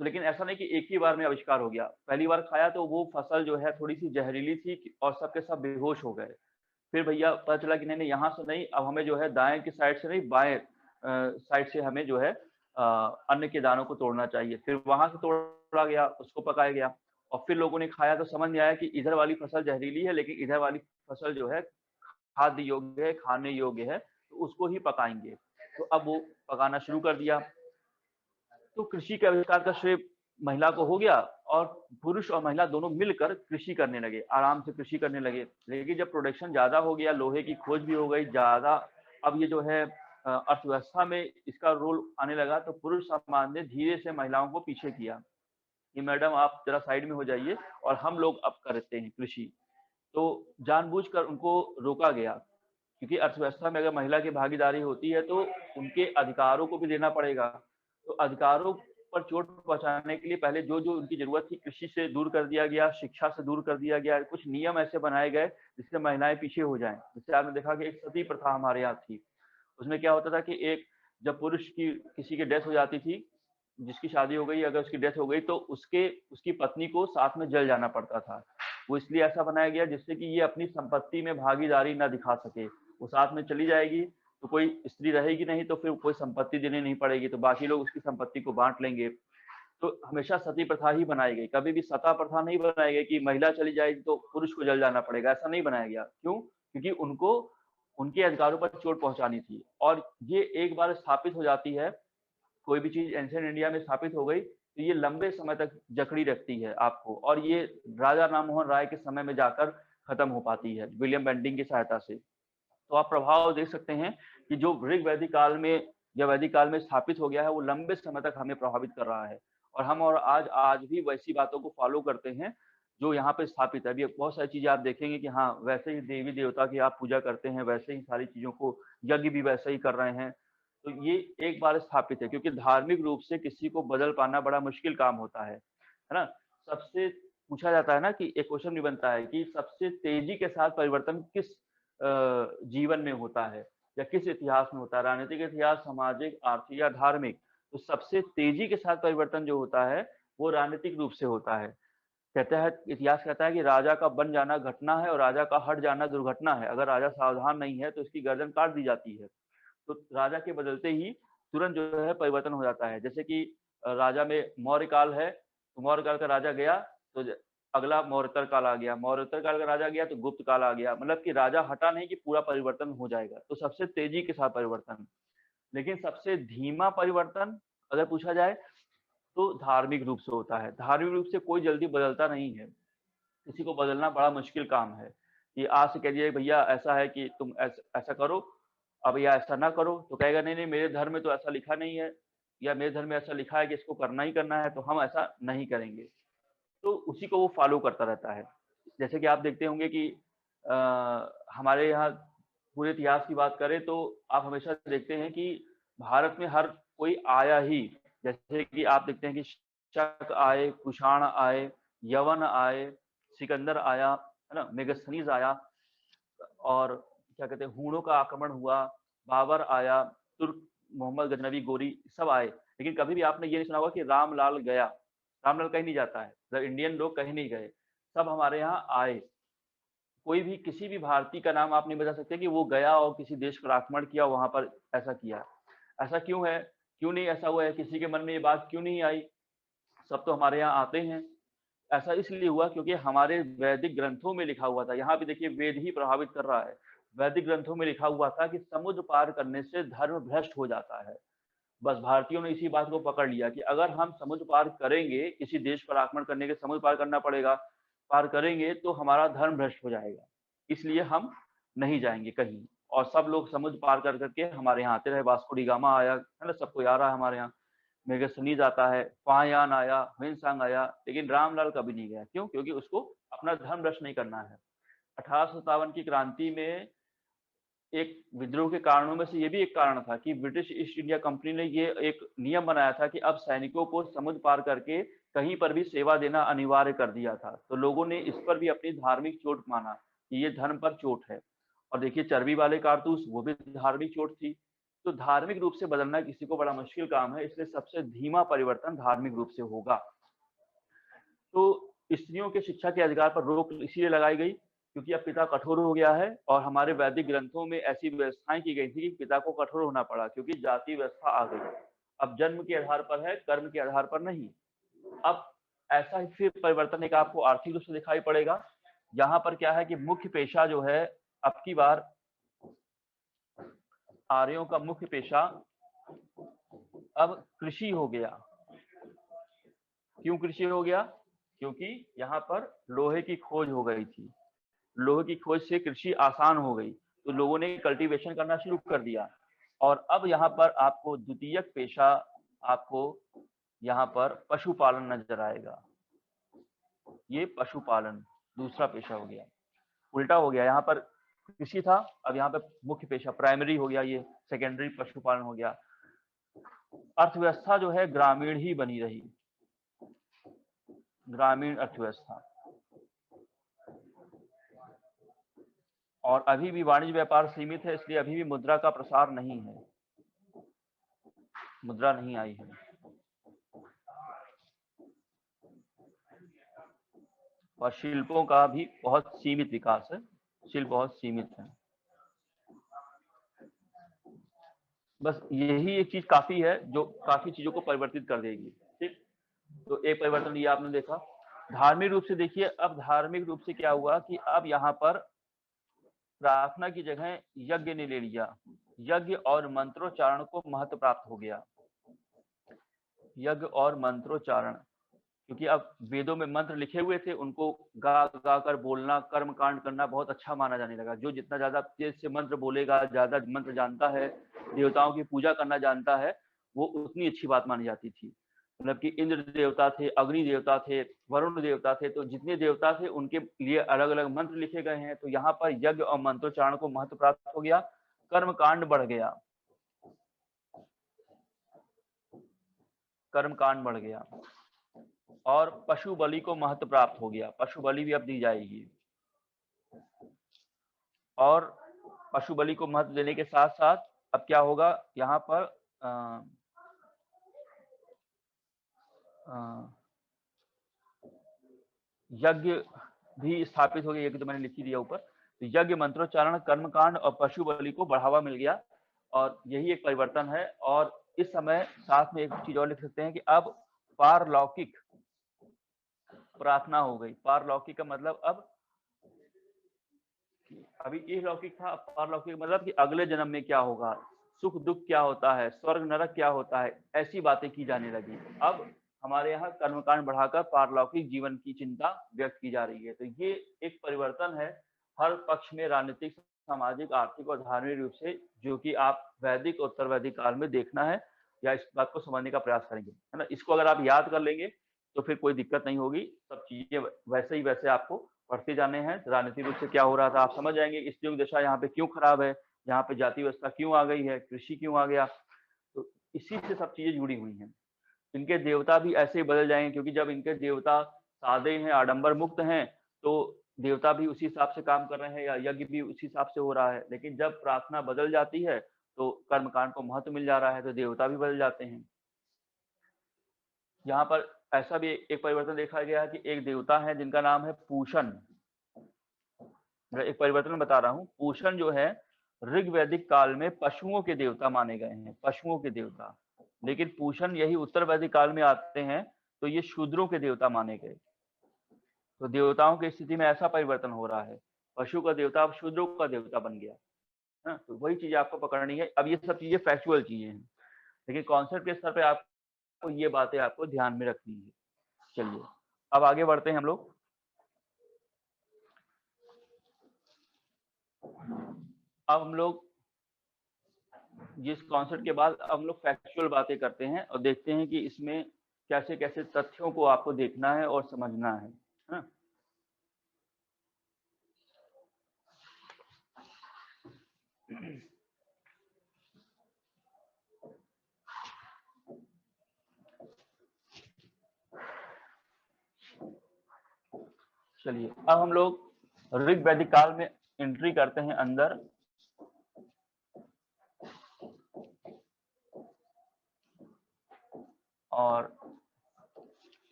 तो लेकिन ऐसा नहीं कि एक ही बार में आविष्कार हो गया, पहली बार खाया तो वो फसल जो है थोड़ी सी जहरीली थी और सबके सब बेहोश हो गए। फिर भैया पता चला कि नहीं नहीं यहाँ से नहीं, अब हमें जो है दाएं की साइड से नहीं बाएं साइड से हमें जो है अन्न के दानों को तोड़ना चाहिए। फिर वहां से तोड़ा गया, उसको पकाया गया और फिर लोगों ने खाया तो समझ में आया कि इधर वाली फसल जहरीली है लेकिन इधर वाली फसल जो है खाद्य योग्य है, खाने योग्य है, तो उसको ही पकाएंगे। तो अब वो पकाना शुरू कर दिया। तो कृषि के आविष्कार का श्रेय महिला को हो गया और पुरुष और महिला दोनों मिलकर कृषि करने लगे, आराम से कृषि करने लगे। लेकिन जब प्रोडक्शन ज्यादा हो गया, लोहे की खोज भी हो गई ज्यादा, अब ये जो है अर्थव्यवस्था में इसका रोल आने लगा, तो पुरुष समाज ने धीरे से महिलाओं को पीछे किया कि मैडम आप जरा साइड में हो जाइए और हम लोग अब करते हैं कृषि। तो जानबूझकर उनको रोका गया, क्योंकि अर्थव्यवस्था में अगर महिला की भागीदारी होती है तो उनके अधिकारों को भी देना पड़ेगा। तो अधिकारों पर चोट पहुंचाने के लिए पहले जो जो उनकी जरूरत थी कृषि से दूर कर दिया गया, शिक्षा से दूर कर दिया गया, कुछ नियम ऐसे बनाए गए जिससे महिलाएं पीछे हो जाएं। जैसे आपने देखा कि एक सती प्रथा हमारे यहाँ थी, उसमें क्या होता था कि एक जब पुरुष की किसी की डेथ हो जाती थी, जिसकी शादी हो गई अगर उसकी डेथ हो गई तो उसके उसकी पत्नी को साथ में जल जाना पड़ता था। वो इसलिए ऐसा बनाया गया जिससे कि ये अपनी संपत्ति में भागीदारी न दिखा सके। वो साथ में चली जाएगी तो कोई स्त्री रहेगी नहीं, तो फिर कोई संपत्ति देनी नहीं पड़ेगी, तो बाकी लोग उसकी संपत्ति को बांट लेंगे। तो हमेशा सती प्रथा ही बनाई गई, कभी भी सता प्रथा नहीं बनाई गई कि महिला चली जाएगी तो पुरुष को जल जाना पड़ेगा, ऐसा नहीं बनाया गया। क्यों? क्योंकि उनको उनके अधिकारों पर चोट पहुंचानी थी। और ये एक बार स्थापित हो जाती है, कोई भी चीज एंशिएंट इंडिया में स्थापित हो गई तो ये लंबे समय तक जकड़ी रखती है आपको, और ये राजा राममोहन राय के समय में जाकर खत्म हो पाती है विलियम बेंटिंग की सहायता से। तो आप प्रभाव देख सकते हैं कि जो ऋग वैदिक काल में या वैदिक काल में स्थापित हो गया है वो लंबे समय तक हमें प्रभावित कर रहा है, और हम और आज भी वैसी बातों को फॉलो करते हैं जो यहाँ पे स्थापित है। अभी बहुत सारी चीजें आप देखेंगे कि हाँ वैसे ही देवी देवता की आप पूजा करते हैं, वैसे ही सारी चीजों को यज्ञ भी वैसे ही कर रहे हैं। तो ये एक बार स्थापित है, क्योंकि धार्मिक रूप से किसी को बदल पाना बड़ा मुश्किल काम होता है ना। सबसे पूछा जाता है ना कि एक क्वेश्चन भी बनता है कि सबसे तेजी के साथ परिवर्तन किस जीवन में होता है या किस इतिहास में होता है, राजनीतिक इतिहास, सामाजिक, आर्थिक या धार्मिक। तो सबसे तेजी के साथ परिवर्तन जो होता है वो राजनीतिक रूप से होता है। कहता है इतिहास कहता है कि राजा का बन जाना घटना है और राजा का हट जाना दुर्घटना है। अगर राजा सावधान नहीं है तो इसकी गर्दन काट दी जाती है। तो राजा के बदलते ही तुरंत जो है परिवर्तन हो जाता है। जैसे कि राजा में मौर्य काल है, तो मौर्य काल का राजा गया तो अगला मौर्योत्तर काल आ गया, मौर्योत्तर काल का राजा गया तो गुप्त काल आ गया। मतलब कि राजा हटा नहीं कि पूरा परिवर्तन हो जाएगा। तो सबसे तेजी के साथ परिवर्तन। लेकिन सबसे धीमा परिवर्तन अगर पूछा जाए तो धार्मिक रूप से होता है। धार्मिक रूप से कोई जल्दी बदलता नहीं है, किसी को बदलना बड़ा मुश्किल काम है। कि आज से कह दिए भैया ऐसा है कि तुम ऐसा करो, अब या ऐसा ना करो, तो कहेगा नहीं नहीं मेरे धर्म में तो ऐसा लिखा नहीं है, या मेरे धर्म में ऐसा लिखा है कि इसको करना ही करना है, तो हम ऐसा नहीं करेंगे। तो उसी को वो फॉलो करता रहता है। जैसे कि आप देखते होंगे कि हमारे यहाँ पूरे इतिहास की बात करें तो आप हमेशा देखते हैं कि भारत में हर कोई आया ही। जैसे कि आप देखते हैं कि शक आए, कुषाण आए, यवन आए, सिकंदर आया, है ना, मेगस्थनीज आया, और क्या कहते हैं हूणों का आक्रमण हुआ, बाबर आया, तुर्क मोहम्मद गजनवी गोरी सब आए। लेकिन कभी भी आपने ये नहीं सुना होगा कि रामलाल गया। रामलाल कहीं नहीं जाता है, मतलब इंडियन लोग कहीं नहीं गए, सब हमारे यहाँ आए। कोई भी किसी भी भारतीय का नाम आप नहीं बता सकते कि वो गया और किसी देश पर आक्रमण किया, वहां पर ऐसा किया। ऐसा क्यों है? क्यों नहीं ऐसा हुआ है? किसी के मन में ये बात क्यों नहीं आई? सब तो हमारे यहाँ आते हैं। ऐसा इसलिए हुआ क्योंकि हमारे वैदिक ग्रंथों में लिखा हुआ था, यहाँ भी देखिए वेद ही प्रभावित कर रहा है। वैदिक ग्रंथों में लिखा हुआ था कि समुद्र पार करने से धर्म भ्रष्ट हो जाता है। बस भारतीयों ने इसी बात को पकड़ लिया कि अगर हम समुद्र पार करेंगे, किसी देश पर आक्रमण करने के समुद्र पार करना पड़ेगा, पार करेंगे तो हमारा धर्म भ्रष्ट हो जाएगा, इसलिए हम नहीं जाएंगे कहीं। और सब लोग समुद्र पार कर करके हमारे यहाँ आते रहे। वास्को डी गामा आया है ना, सब कोई आ रहा है हमारे यहाँ, मेगास्थनीज आता है, फाहियान आया, ह्वेनसांग आया, लेकिन रामलाल कभी नहीं गया। क्यों? क्योंकि उसको अपना धर्म भ्रष्ट नहीं करना है। 1857 की क्रांति में एक विद्रोह के कारणों में से ये भी एक कारण था कि ब्रिटिश ईस्ट इंडिया कंपनी ने ये एक नियम बनाया था कि अब सैनिकों को समुद्र पार करके कहीं पर भी सेवा देना अनिवार्य कर दिया था। तो लोगों ने इस पर भी अपनी धार्मिक चोट माना कि ये धर्म पर चोट है। और देखिए चर्बी वाले कारतूस, वो भी धार्मिक चोट थी। तो धार्मिक रूप से बदलना किसी को बड़ा मुश्किल काम है, इसलिए सबसे धीमा परिवर्तन धार्मिक रूप से होगा। तो स्त्रियों के शिक्षा के अधिकार पर रोक इसलिए लगाई गई क्योंकि अब पिता कठोर हो गया है, और हमारे वैदिक ग्रंथों में ऐसी व्यवस्थाएं की गई थी कि पिता को कठोर होना पड़ा क्योंकि जाति व्यवस्था आ गई। अब जन्म के आधार पर है, कर्म के आधार पर नहीं। अब ऐसा ही फिर परिवर्तन एक आपको आर्थिक रूप से दिखाई पड़ेगा। यहाँ पर क्या है कि मुख्य पेशा जो है, अब की बार आर्यों का मुख्य पेशा अब कृषि हो गया। क्यों कृषि हो गया? क्योंकि यहाँ पर लोहे की खोज हो गई थी। लोहे की खोज से कृषि आसान हो गई, तो लोगों ने कल्टीवेशन करना शुरू कर दिया। और अब यहाँ पर आपको द्वितीयक पेशा, आपको यहाँ पर पशुपालन नजर आएगा। ये पशुपालन दूसरा पेशा हो गया, उल्टा हो गया। यहाँ पर कृषि था, अब यहाँ पे मुख्य पेशा प्राइमरी हो गया, ये सेकेंडरी पशुपालन हो गया। अर्थव्यवस्था जो है ग्रामीण ही बनी रही, ग्रामीण अर्थव्यवस्था। और अभी भी वाणिज्य व्यापार सीमित है, इसलिए अभी भी मुद्रा का प्रसार नहीं है, मुद्रा नहीं आई है। और शिल्पों का भी बहुत सीमित विकास है, शिल्प बहुत सीमित है। बस यही एक चीज काफी है जो काफी चीजों को परिवर्तित कर देगी। ठीक, तो एक परिवर्तन ये आपने देखा। धार्मिक रूप से देखिए, अब धार्मिक रूप से क्या हुआ कि अब यहाँ पर प्रार्थना की जगह यज्ञ ने ले लिया। यज्ञ और मंत्रोच्चारण को महत्व प्राप्त हो गया। यज्ञ और मंत्रोच्चारण, क्योंकि अब वेदों में मंत्र लिखे हुए थे, उनको गा गा कर बोलना, कर्म कांड करना बहुत अच्छा माना जाने लगा। जो जितना ज्यादा तेज से मंत्र बोलेगा, ज्यादा मंत्र जानता है, देवताओं की पूजा करना जानता है, वो उतनी अच्छी बात मानी जाती थी। मतलब कि इंद्र देवता थे, अग्नि देवता थे, वरुण देवता थे, तो जितने देवता थे उनके लिए अलग अलग मंत्र लिखे गए हैं। तो यहाँ पर यज्ञ और मंत्रोच्चारण को महत्व प्राप्त हो गया, कर्म कांड बढ़ गया, कर्म कांड बढ़ गया। और पशु बलि को महत्व प्राप्त हो गया, पशु बलि भी अब दी जाएगी। और पशु बलि को महत्व देने के साथ साथ अब क्या होगा, यहाँ पर यज्ञ भी स्थापित हो गया। यज्ञ तो मैंने लिख ही दिया ऊपर। तो यज्ञ, मंत्रोच्चारण, कर्मकांड और पशु बलि को बढ़ावा मिल गया, और यही एक परिवर्तन है। और इस समय साथ में एक चीज और लिख सकते हैं कि अब पारलौकिक प्रार्थना हो गई। पारलौकिक का मतलब अब, अभी ये लौकिक था, अब पारलौकिक मतलब कि अगले जन्म में क्या होगा, सुख दुख क्या होता है, स्वर्ग नरक क्या होता है, ऐसी बातें की जाने लगी। अब हमारे यहाँ कर्मकांड बढ़ाकर पारलौकिक जीवन की चिंता व्यक्त की जा रही है। तो ये एक परिवर्तन है हर पक्ष में, राजनीतिक, सामाजिक, आर्थिक और धार्मिक रूप से, जो कि आप वैदिक और उत्तर वैदिक काल में देखना है, या इस बात को समझने का प्रयास करेंगे, है ना। इसको अगर आप याद कर लेंगे तो फिर कोई दिक्कत नहीं होगी, सब चीजें वैसे ही वैसे आपको पढ़ते जाने हैं। राजनीतिक रूप से क्या हो रहा था आप समझ जाएंगे, इस युग दशा यहाँ पे क्यों खराब है, यहाँ पे जाति व्यवस्था क्यों आ गई है, कृषि क्यों आ गया। तो इसी से सब चीजें जुड़ी हुई हैं। इनके देवता भी ऐसे ही बदल जाएंगे, क्योंकि जब इनके देवता सादे हैं, आडंबर मुक्त हैं, तो देवता भी उसी हिसाब से काम कर रहे हैं, या यज्ञ भी उसी हिसाब से हो रहा है। लेकिन जब प्रार्थना बदल जाती है तो कर्मकांड को महत्व मिल जा रहा है, तो देवता भी बदल जाते हैं। यहाँ पर ऐसा भी एक परिवर्तन देखा गया है कि एक देवता है जिनका नाम है पूषण। मैं एक परिवर्तन बता रहा हूँ। पूषण जो है ऋग्वैदिक काल में पशुओं के देवता माने गए हैं, पशुओं के देवता। लेकिन पूषण यही उत्तर वैदिक काल में आते हैं तो ये शूद्रों के देवता माने गए। तो देवताओं की स्थिति में ऐसा परिवर्तन हो रहा है, पशु का देवता अब शूद्रों का देवता बन गया है। तो वही चीज आपको पकड़नी है। अब ये सब चीजें फैक्चुअल चीजें हैं, लेकिन कॉन्सेप्ट के स्तर पे आपको ये बातें आपको ध्यान में रखनी है। चलिए अब आगे बढ़ते हैं हम लोग। अब हम लोग जिस कॉन्सेप्ट के बाद अब हम लोग फैक्चुअल बातें करते हैं और देखते हैं कि इसमें कैसे कैसे तथ्यों को आपको देखना है और समझना है ना? चलिए अब हम लोग ऋग वैदिक काल में एंट्री करते हैं अंदर। और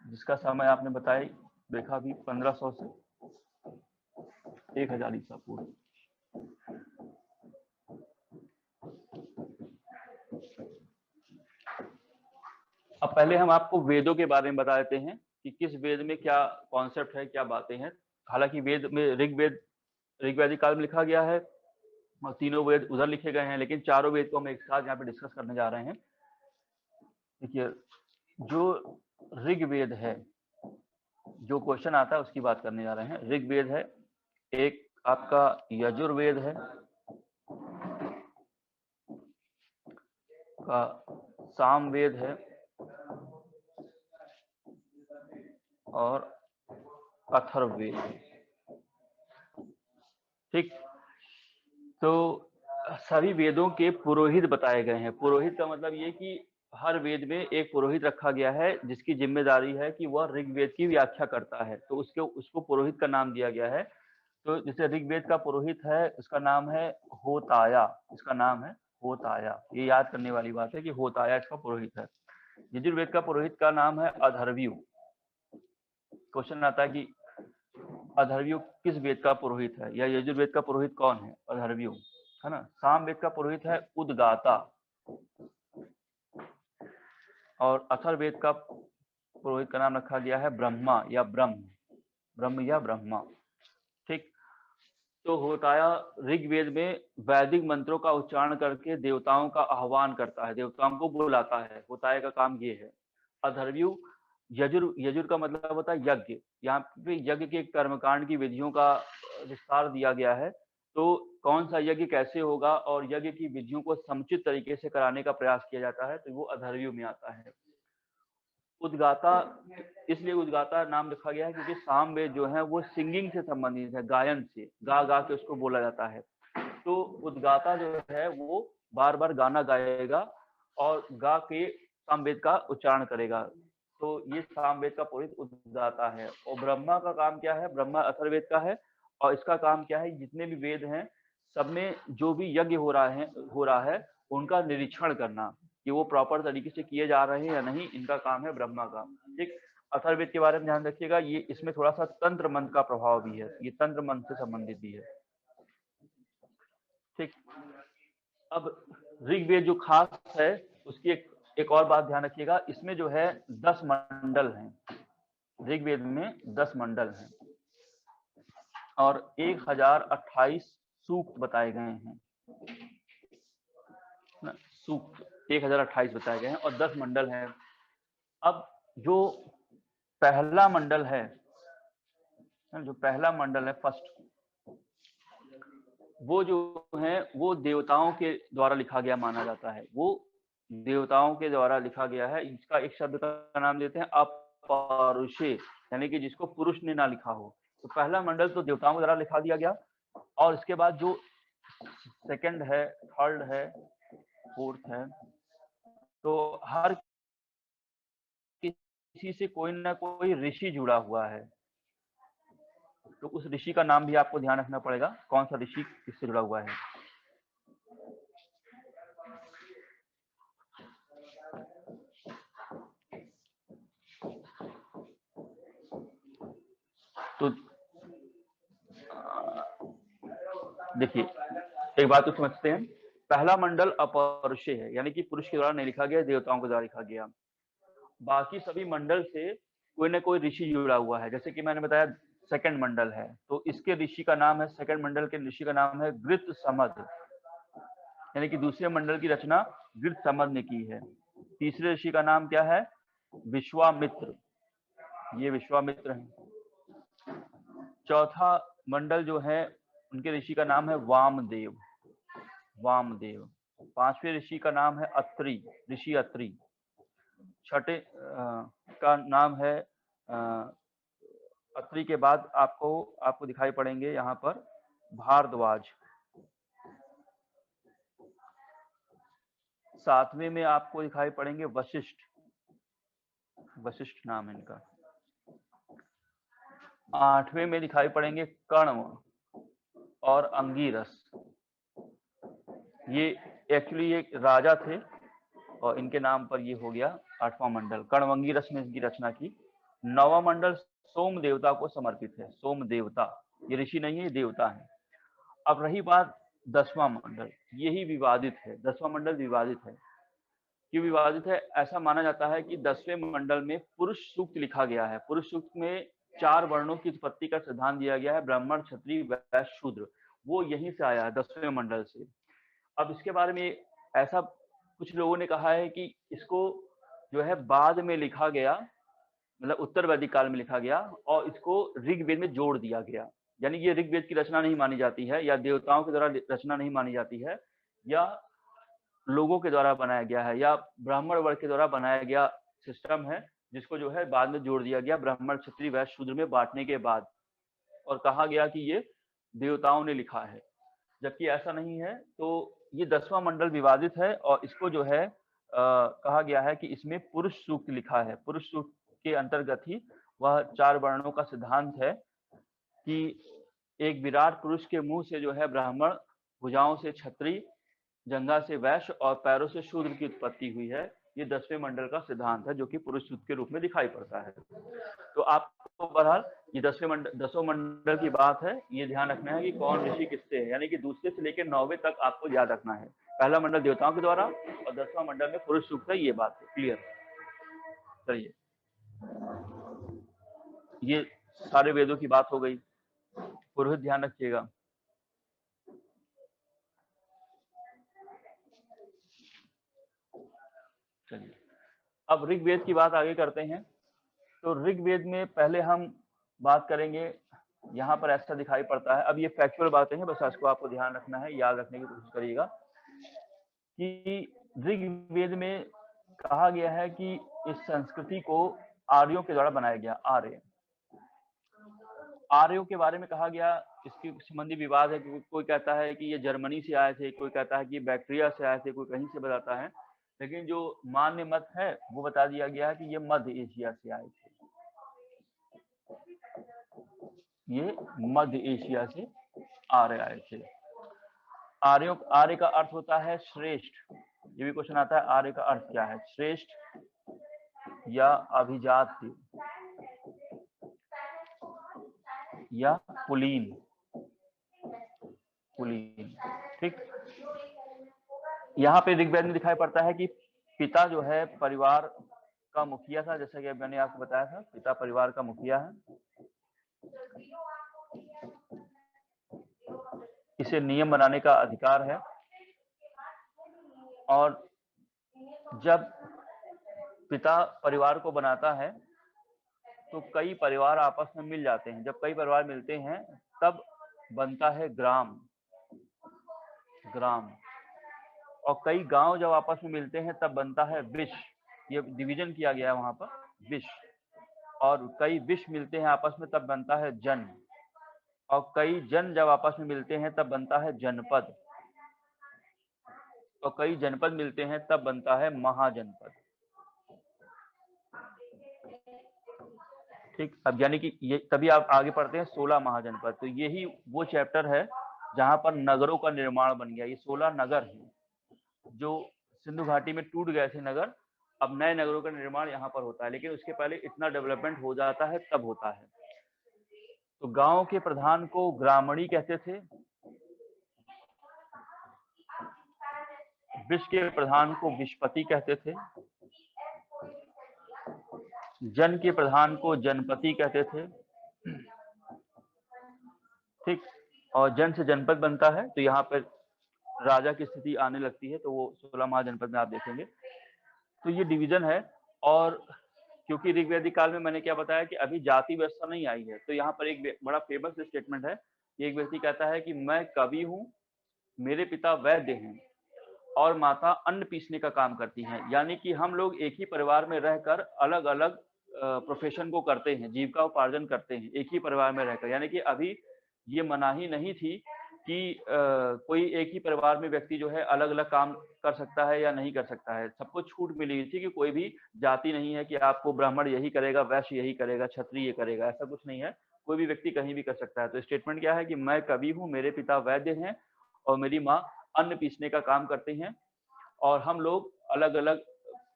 जिसका समय आपने बताया देखा भी 1500 से 1000 ईसा पूर्व। अब पहले हम आपको वेदों के बारे में बता देते हैं कि किस वेद में क्या कॉन्सेप्ट है, क्या बातें हैं। हालांकि वेद में ऋग्वैदिक काल में लिखा गया है और तीनों वेद उधर लिखे गए हैं, लेकिन चारों वेद को हम एक साथ यहाँ पे डिस्कस करने जा रहे हैं। देखिए जो ऋग्वेद है, जो क्वेश्चन आता है उसकी बात करने जा रहे हैं। ऋग्वेद है, एक आपका यजुर्वेद है, का सामवेद है और अथर्ववेद है। ठीक, तो सभी वेदों के पुरोहित बताए गए हैं। पुरोहित का मतलब ये कि हर वेद में एक पुरोहित रखा गया है जिसकी जिम्मेदारी है कि वह ऋग्वेद की व्याख्या करता है, तो उसको पुरोहित का नाम दिया गया है। तो जैसे ऋग्वेद का पुरोहित है, उसका नाम है होताया, इसका नाम है होताया। ये याद करने वाली बात है कि होताया इसका पुरोहित है। यजुर्वेद का पुरोहित का नाम है अथर्वयु। क्वेश्चन आता है कि अथर्वयु किस वेद का पुरोहित है, या यजुर्वेद का पुरोहित कौन है? अथर्वयु, है ना। सामवेद का पुरोहित है उद्गाता और अथर्ववेद का पुरोहित का नाम रखा गया है ब्रह्मा या ब्रह्म या ब्रह्मा। ठीक, तो होताया ऋग्वेद में वैदिक मंत्रों का उच्चारण करके देवताओं का आह्वान करता है, देवताओं को बुलाता है। होताया का काम ये है। अथर्वयु यजुर का मतलब होता है यज्ञ। यहाँ पे यज्ञ के कर्मकांड की विधियों का विस्तार दिया गया है। तो कौन सा यज्ञ कैसे होगा और यज्ञ की विधियों को समुचित तरीके से कराने का प्रयास किया जाता है, तो वो अथर्वयु में आता है। उद्गाता, इसलिए उद्गाता नाम रखा गया है क्योंकि सामवेद जो है वो सिंगिंग से संबंधित है, गायन से, गा गा के उसको बोला जाता है। तो उद्गाता जो है वो बार बार गाना गाएगा और गा के सामवेद का उच्चारण करेगा। तो ये सामवेद का पुरोहित उद्गाता है। और ब्रह्मा का काम क्या है? ब्रह्मा अथर्ववेद का है और इसका काम क्या है? जितने भी वेद हैं सब में जो भी यज्ञ हो रहा है उनका निरीक्षण करना कि वो प्रॉपर तरीके से किए जा रहे हैं या नहीं, इनका काम है ब्रह्मा का। ठीक, अथर्ववेद के बारे में ध्यान रखिएगा, ये इसमें थोड़ा सा तंत्र मंत्र का प्रभाव भी है, ये तंत्र मंत्र से संबंधित भी है। ठीक, अब ऋग्वेद जो खास है उसकी एक और बात ध्यान रखिएगा, इसमें जो है 10 मंडल हैं। ऋग्वेद में 10 मंडल हैं और 1028 सूक्त बताए गए हैं। सूक्त 1028 बताए गए हैं और 10 मंडल हैं। अब जो पहला मंडल है, फर्स्ट, वो जो है वो देवताओं के द्वारा लिखा गया माना जाता है। वो देवताओं के द्वारा लिखा गया है। इसका एक शब्द का नाम देते हैं अपौरुषे, यानी कि जिसको पुरुष ने ना लिखा हो। तो पहला मंडल तो देवताओं के द्वारा लिखा दिया गया, और इसके बाद जो सेकंड है, थर्ड है, फोर्थ है, तो हर किसी से कोई ना कोई ऋषि जुड़ा हुआ है। तो उस ऋषि का नाम भी आपको ध्यान रखना पड़ेगा, कौन सा ऋषि किससे जुड़ा हुआ है। तो देखिए एक बात तो समझते हैं, पहला मंडल अपौरुषे है, यानी कि पुरुष के द्वारा नहीं लिखा गया, देवताओं के द्वारा लिखा गया। बाकी सभी मंडल से कोई ना कोई ऋषि जुड़ा हुआ है। जैसे कि मैंने बताया सेकंड मंडल है, तो इसके ऋषि का नाम है, सेकंड मंडल के ऋषि का नाम है गृत्समद, यानी कि दूसरे मंडल की रचना गृत्समद ने की है। तीसरे ऋषि का नाम क्या है? विश्वामित्र, ये विश्वामित्र है। चौथा मंडल जो है उनके ऋषि का नाम है वामदेव, वामदेव। पांचवें ऋषि का नाम है अत्रि, ऋषि अत्रि। छठे का नाम है अत्रि के बाद आपको दिखाई पड़ेंगे यहाँ पर भारद्वाज। सातवें में आपको दिखाई पड़ेंगे वशिष्ठ, वशिष्ठ नाम है इनका। आठवें में दिखाई पड़ेंगे कण्व और अंगिरस। ये एक्चुअली एक राजा थे और इनके नाम पर ये हो गया आठवां मंडल। कण्व अंगिरस ने इसकी रचना की। नौवां मंडल सोम देवता को समर्पित है, सोम देवता, ये ऋषि नहीं है, देवता है। अब रही बात 10वां मंडल, यही विवादित है। 10वां मंडल विवादित है। क्यों विवादित है? ऐसा माना जाता है कि 10वें मंडल में पुरुष सूक्त लिखा गया है। पुरुष सूक्त में 4 वर्णों की उत्पत्ति का सिद्धांत दिया गया है, ब्राह्मण, क्षत्रिय, वैश्य, शूद्र। वो यहीं से आया है, 10वें मंडल से। अब इसके बारे में ऐसा कुछ लोगों ने कहा है कि इसको जो है बाद में लिखा गया, मतलब उत्तर वैदिक काल में लिखा गया और इसको ऋग्वेद में जोड़ दिया गया। यानी ये ऋग्वेद की रचना नहीं मानी जाती है, या देवताओं के द्वारा रचना नहीं मानी जाती है, या लोगों के द्वारा बनाया गया है, या ब्राह्मण वर्ग के द्वारा बनाया गया सिस्टम है, जिसको जो है बाद में जोड़ दिया गया ब्राह्मण, क्षत्रिय, वैश्य, शूद्र में बांटने के बाद, और कहा गया कि ये देवताओं ने लिखा है, जबकि ऐसा नहीं है। तो ये 10वां मंडल विवादित है और इसको जो है कहा गया है कि इसमें पुरुष सूक्त लिखा है। पुरुष सूक्त के अंतर्गत ही वह 4 वर्णों का सिद्धांत है कि एक विराट पुरुष के मुंह से जो है ब्राह्मण, भुजाओं से क्षत्रिय, जंघा से वैश्य और पैरों से शूद्र की उत्पत्ति हुई है। ये 10वें मंडल का सिद्धांत है, जो कि पुरुष सूक्त के रूप में दिखाई पड़ता है। तो आपको बहरहाल ये 10वें मंडल की बात है, ये ध्यान रखना है कि कौन ऋषि किससे है, यानी कि दूसरे से लेकर 9वें तक आपको याद रखना है। पहला मंडल देवताओं के द्वारा और 10वां मंडल में पुरुष सूक्त है, ये बात है क्लियर। चलिए, ये सारे वेदों की बात हो गई, पुरोहित ध्यान रखिएगा। चलिए, अब ऋग्वेद की बात आगे करते हैं। तो ऋग्वेद में पहले हम बात करेंगे, यहाँ पर ऐसा दिखाई पड़ता है। अब ये फैक्चुअल बातें हैं, बस इसको आपको ध्यान रखना है, याद रखने की कोशिश करिएगा कि ऋग्वेद में कहा गया है कि इस संस्कृति को आर्यों के द्वारा बनाया गया। आर्यों के बारे में कहा गया, इसके संबंधी विवाद है कि कोई कहता है कि ये जर्मनी से आए थे, कोई कहता है कि बैक्टीरिया से आए थे, कोई कहीं से बताता है। लेकिन जो मान्य मत है वो बता दिया गया है कि ये मध्य एशिया से आए थे, ये मध्य एशिया से आर्य आए थे। आर्य का अर्थ होता है श्रेष्ठ। ये भी क्वेश्चन आता है, आर्य का अर्थ क्या है? श्रेष्ठ या अभिजात्य या कुलीन, कुलीन, ठीक। यहाँ पे ऋग्वेद में दिखाई पड़ता है कि पिता जो है परिवार का मुखिया था, जैसा कि मैंने आपको बताया था, पिता परिवार का मुखिया है। इसे नियम बनाने का अधिकार है, और जब पिता परिवार को बनाता है तो कई परिवार आपस में मिल जाते हैं। जब कई परिवार मिलते हैं तब बनता है ग्राम, ग्राम। और कई गांव जब आपस में मिलते हैं तब बनता है विश्व। ये डिवीजन किया गया है वहां पर, विश्व। और कई विश्व मिलते हैं आपस में तब बनता है जन। और कई जन जब आपस में मिलते हैं तब बनता है जनपद। और कई जनपद मिलते हैं तब बनता है महाजनपद, ठीक। अब यानी कि ये तभी आप आगे पढ़ते हैं 16 महाजनपद। तो यही वो चैप्टर है जहां पर नगरों का निर्माण बन गया। ये 16 नगर हैं जो सिंधु घाटी में टूट गए थे नगर। अब नए नगरों का निर्माण यहाँ पर होता है, लेकिन उसके पहले इतना डेवलपमेंट हो जाता है तब होता है। तो गांव के प्रधान को ग्रामणी कहते थे, विश्व के प्रधान को विश्वपति कहते थे, जन के प्रधान को जनपति कहते थे, ठीक। और जन से जनपद बनता है, तो यहाँ पर राजा की स्थिति आने लगती है, तो वो 16 महाजनपद में आप देखेंगे। तो ये डिवीजन है। और क्योंकि ऋग्वैदिक काल में मैंने क्या बताया कि अभी जाति व्यवस्था नहीं आई है, तो यहाँ पर एक बड़ा फेमस स्टेटमेंट है। एक व्यक्ति कहता है कि मैं कवि हूँ, मेरे पिता वैद्य हैं और माता अन्न पीसने का काम करती हैं। यानी कि हम लोग एक ही परिवार में रहकर अलग अलग प्रोफेशन को करते हैं, जीविका उपार्जन करते हैं एक ही परिवार में रहकर। यानी कि अभी ये मनाही नहीं थी कि कोई एक ही परिवार में व्यक्ति जो है अलग अलग काम कर सकता है या नहीं कर सकता है। सबको छूट मिली हुई थी कि कोई भी जाति नहीं है कि आपको ब्राह्मण यही करेगा, वैश्य यही करेगा, क्षत्रिय ये करेगा, ऐसा कुछ नहीं है। कोई भी व्यक्ति कहीं भी कर सकता है। तो स्टेटमेंट क्या है कि मैं कवि हूँ, मेरे पिता वैद्य हैं और मेरी माँ अन्न पीसने का काम करते हैं और हम लोग अलग अलग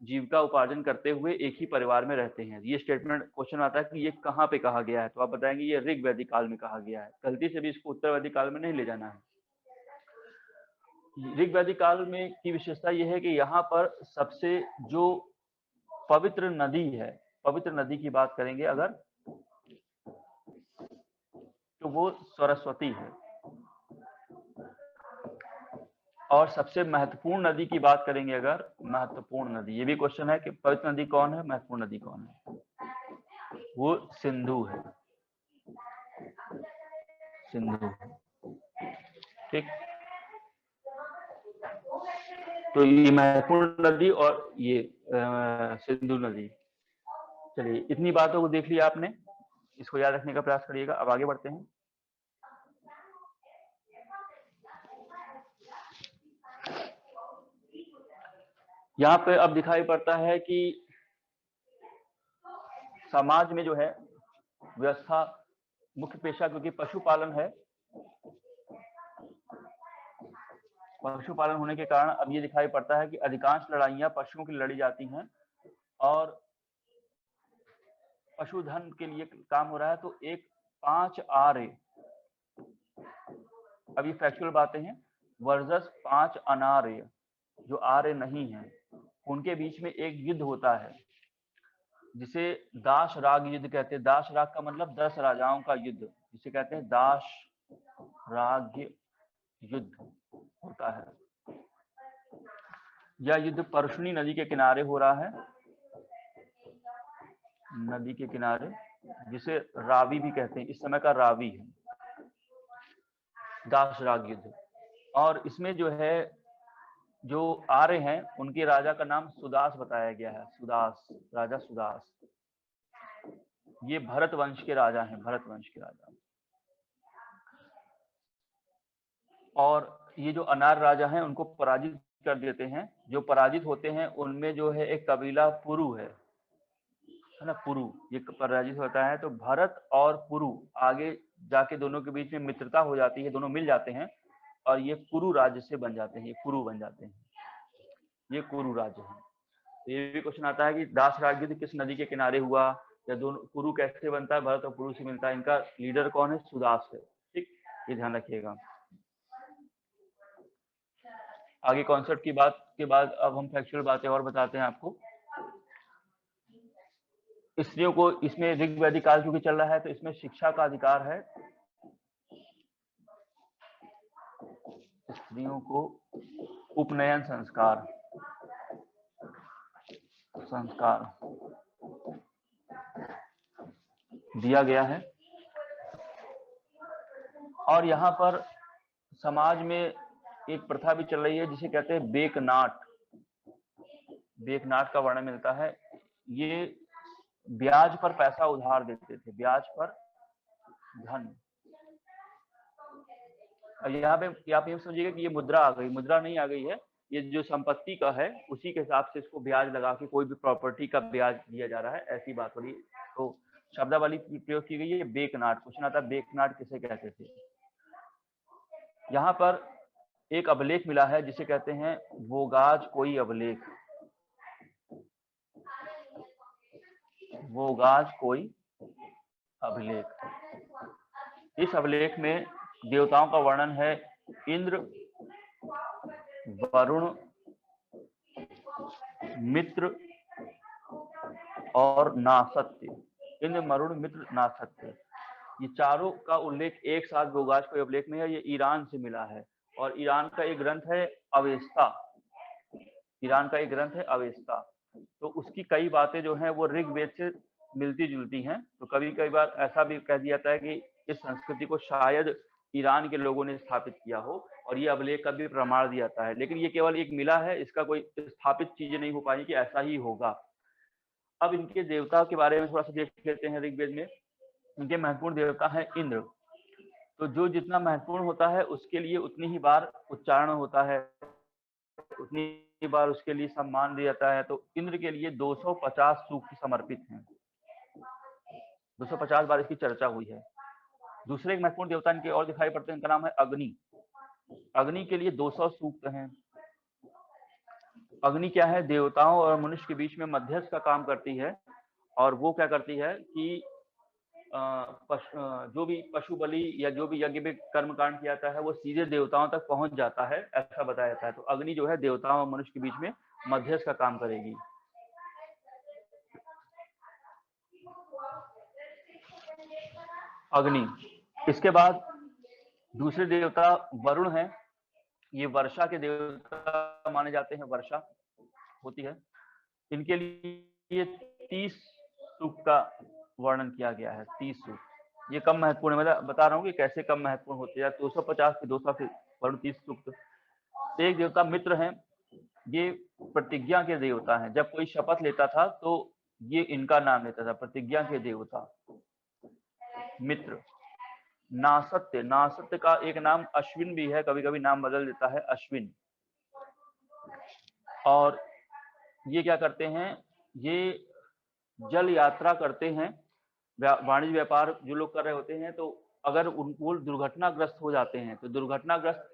जीविका उपार्जन करते हुए एक ही परिवार में रहते हैं। ये स्टेटमेंट क्वेश्चन आता है कि ये कहाँ पे कहा गया है, तो आप बताएंगे ये ऋग्वैदिक काल में कहा गया है। गलती से भी इसको उत्तरवैदिक काल में नहीं ले जाना है। ऋग्वैदिक काल में की विशेषता यह है कि यहाँ पर सबसे जो पवित्र नदी है, पवित्र नदी की बात करेंगे अगर, तो वो सरस्वती है। और सबसे महत्वपूर्ण नदी की बात करेंगे अगर, महत्वपूर्ण नदी, ये भी क्वेश्चन है कि पवित्र नदी कौन है, महत्वपूर्ण नदी कौन है, वो सिंधु है, सिंधु। ठीक, तो ये महत्वपूर्ण नदी और ये सिंधु नदी। चलिए, इतनी बातों को देख लिया आपने, इसको याद रखने का प्रयास करिएगा। अब आगे बढ़ते हैं। यहाँ पे अब दिखाई पड़ता है कि समाज में जो है व्यवस्था, मुख्य पेशा क्योंकि पशुपालन है, पशुपालन होने के कारण अब ये दिखाई पड़ता है कि अधिकांश लड़ाइयां पशुओं की लड़ी जाती हैं और पशुधन के लिए काम हो रहा है। तो एक 5 आर्य, अब ये फैक्चुअल बातें हैं, वर्सेस 5 अनार्य, जो आर्य नहीं है, उनके बीच में एक युद्ध होता है जिसे दाश राग युद्ध कहते हैं। दाश राग का मतलब 10 राजाओं का युद्ध, जिसे कहते हैं दाश राग युद्ध होता है। यह युद्ध परशुनी नदी के किनारे हो रहा है, नदी के किनारे, जिसे रावी भी कहते हैं, इस समय का रावी है, दाश राग युद्ध। और इसमें जो है, जो आर्य हैं उनके राजा का नाम सुदास बताया गया है, सुदास, राजा सुदास। ये भरत वंश के राजा हैं, भरत वंश के राजा। और ये जो अनार राजा हैं उनको पराजित कर देते हैं। जो पराजित होते हैं उनमें जो है एक कबीला पुरु है ना, पुरु, ये पराजित होता है। तो भरत और पुरु आगे जाके दोनों के बीच में मित्रता हो जाती है, दोनों मिल जाते हैं और ये कुरु राज्य से बन जाते हैं, ये कुरु बन जाते हैं, ये कुरु राज्य है। तो ये भी क्वेश्चन आता है कि दास राज युद्ध किस नदी के किनारे हुआ, या दोनों कुरु कैसे बनता है, भरत और पुरु से मिलता है, इनका लीडर कौन है, सुदास है। ठीक, ये ध्यान रखिएगा। आगे कॉन्सेप्ट की बात के बाद अब हम फैक्चुअल बातें और बताते हैं आपको। स्त्रियों को, इसमें ऋग्वैदिक काल क्योंकि चल रहा है तो इसमें शिक्षा का अधिकार है। स्त्रियों को उपनयन संस्कार दिया गया है। और यहाँ पर समाज में एक प्रथा भी चल रही है जिसे कहते हैं बेकनाट। बेकनाट का वर्णन मिलता है। ये ब्याज पर पैसा उधार देते थे, ब्याज पर धन। अब यहाँ पे आप ये समझिएगा कि ये मुद्रा आ गई, मुद्रा नहीं आ गई है, ये जो संपत्ति का है उसी के हिसाब से इसको ब्याज लगा के कोई भी प्रॉपर्टी का ब्याज दिया जा रहा है, ऐसी बात हो रही है। तो शब्दावली प्रयोग की गई है बेकनाट। क्वेश्चन आता है बेकनाट किसे कहते थे। यहाँ पर एक अभिलेख मिला है जिसे कहते हैं वोगाज कोई अभिलेख, वोगाज कोई अभिलेख। इस अभिलेख में देवताओं का वर्णन है, इंद्र, वरुण, मित्र, और नासत्य, इंद्र, वरुण, मित्र, नासत्य, ये चारों का उल्लेख एक साथ भूगाज को अभिलेख में है। ये ईरान से मिला है और ईरान का एक ग्रंथ है अवेस्ता, ईरान का एक ग्रंथ है अवेस्ता। तो उसकी कई बातें जो हैं वो ऋग्वेद से मिलती जुलती हैं। तो कभी कई बार ऐसा भी कह दिया जाता है कि इस संस्कृति को शायद ईरान के लोगों ने स्थापित किया हो और ये अभिलेख का भी प्रमाण दिया जाता है, लेकिन ये केवल एक मिला है, इसका कोई स्थापित चीजें नहीं हो पाई कि ऐसा ही होगा। अब इनके देवता के बारे में थोड़ा सा देख लेते हैं। ऋग्वेद में इनके महत्वपूर्ण देवता है इंद्र। तो जो जितना महत्वपूर्ण होता है उसके लिए उतनी ही बार उच्चारण होता है, उतनी बार उसके लिए सम्मान दिया जाता है। तो इंद्र के लिए 250 सूक्त समर्पित हैं, 250 बार इसकी चर्चा हुई है। दूसरे एक महत्वपूर्ण देवता इनके और दिखाई पड़ते हैं, इनका नाम है अग्नि। अग्नि के लिए 200 सूक्त हैं। अग्नि क्या है, देवताओं और मनुष्य के बीच में मध्यस्थ का काम करती है और वो क्या करती है कि जो भी पशु बलि या जो भी यज्ञ में कर्म कांड किया जाता है वो सीधे देवताओं तक पहुंच जाता है, ऐसा बताया जाता है। तो अग्नि जो है देवताओं और मनुष्य के बीच में मध्यस्थ का काम करेगी। अग्नि। इसके बाद दूसरे देवता वरुण हैं। ये वर्षा के देवता माने जाते हैं, वर्षा होती है। इनके लिए 30 सूक्त का वर्णन किया गया है, 30 सूक्त। ये कम महत्वपूर्ण है, मैं बता रहा हूँ कि कैसे कम महत्वपूर्ण होते हैं। 250 के 200 से वरुण 30 सूक्त। एक देवता मित्र हैं, ये प्रतिज्ञा के देवता हैं। जब कोई शपथ लेता था तो ये इनका नाम लेता था, प्रतिज्ञा के देवता मित्र। नासत्य, नासत्य का एक नाम अश्विन भी है, कभी कभी नाम बदल देता है अश्विन। और ये क्या करते हैं, ये जल यात्रा करते हैं, वाणिज्य व्यापार जो लोग कर रहे होते हैं। तो अगर वो दुर्घटनाग्रस्त हो जाते हैं तो दुर्घटनाग्रस्त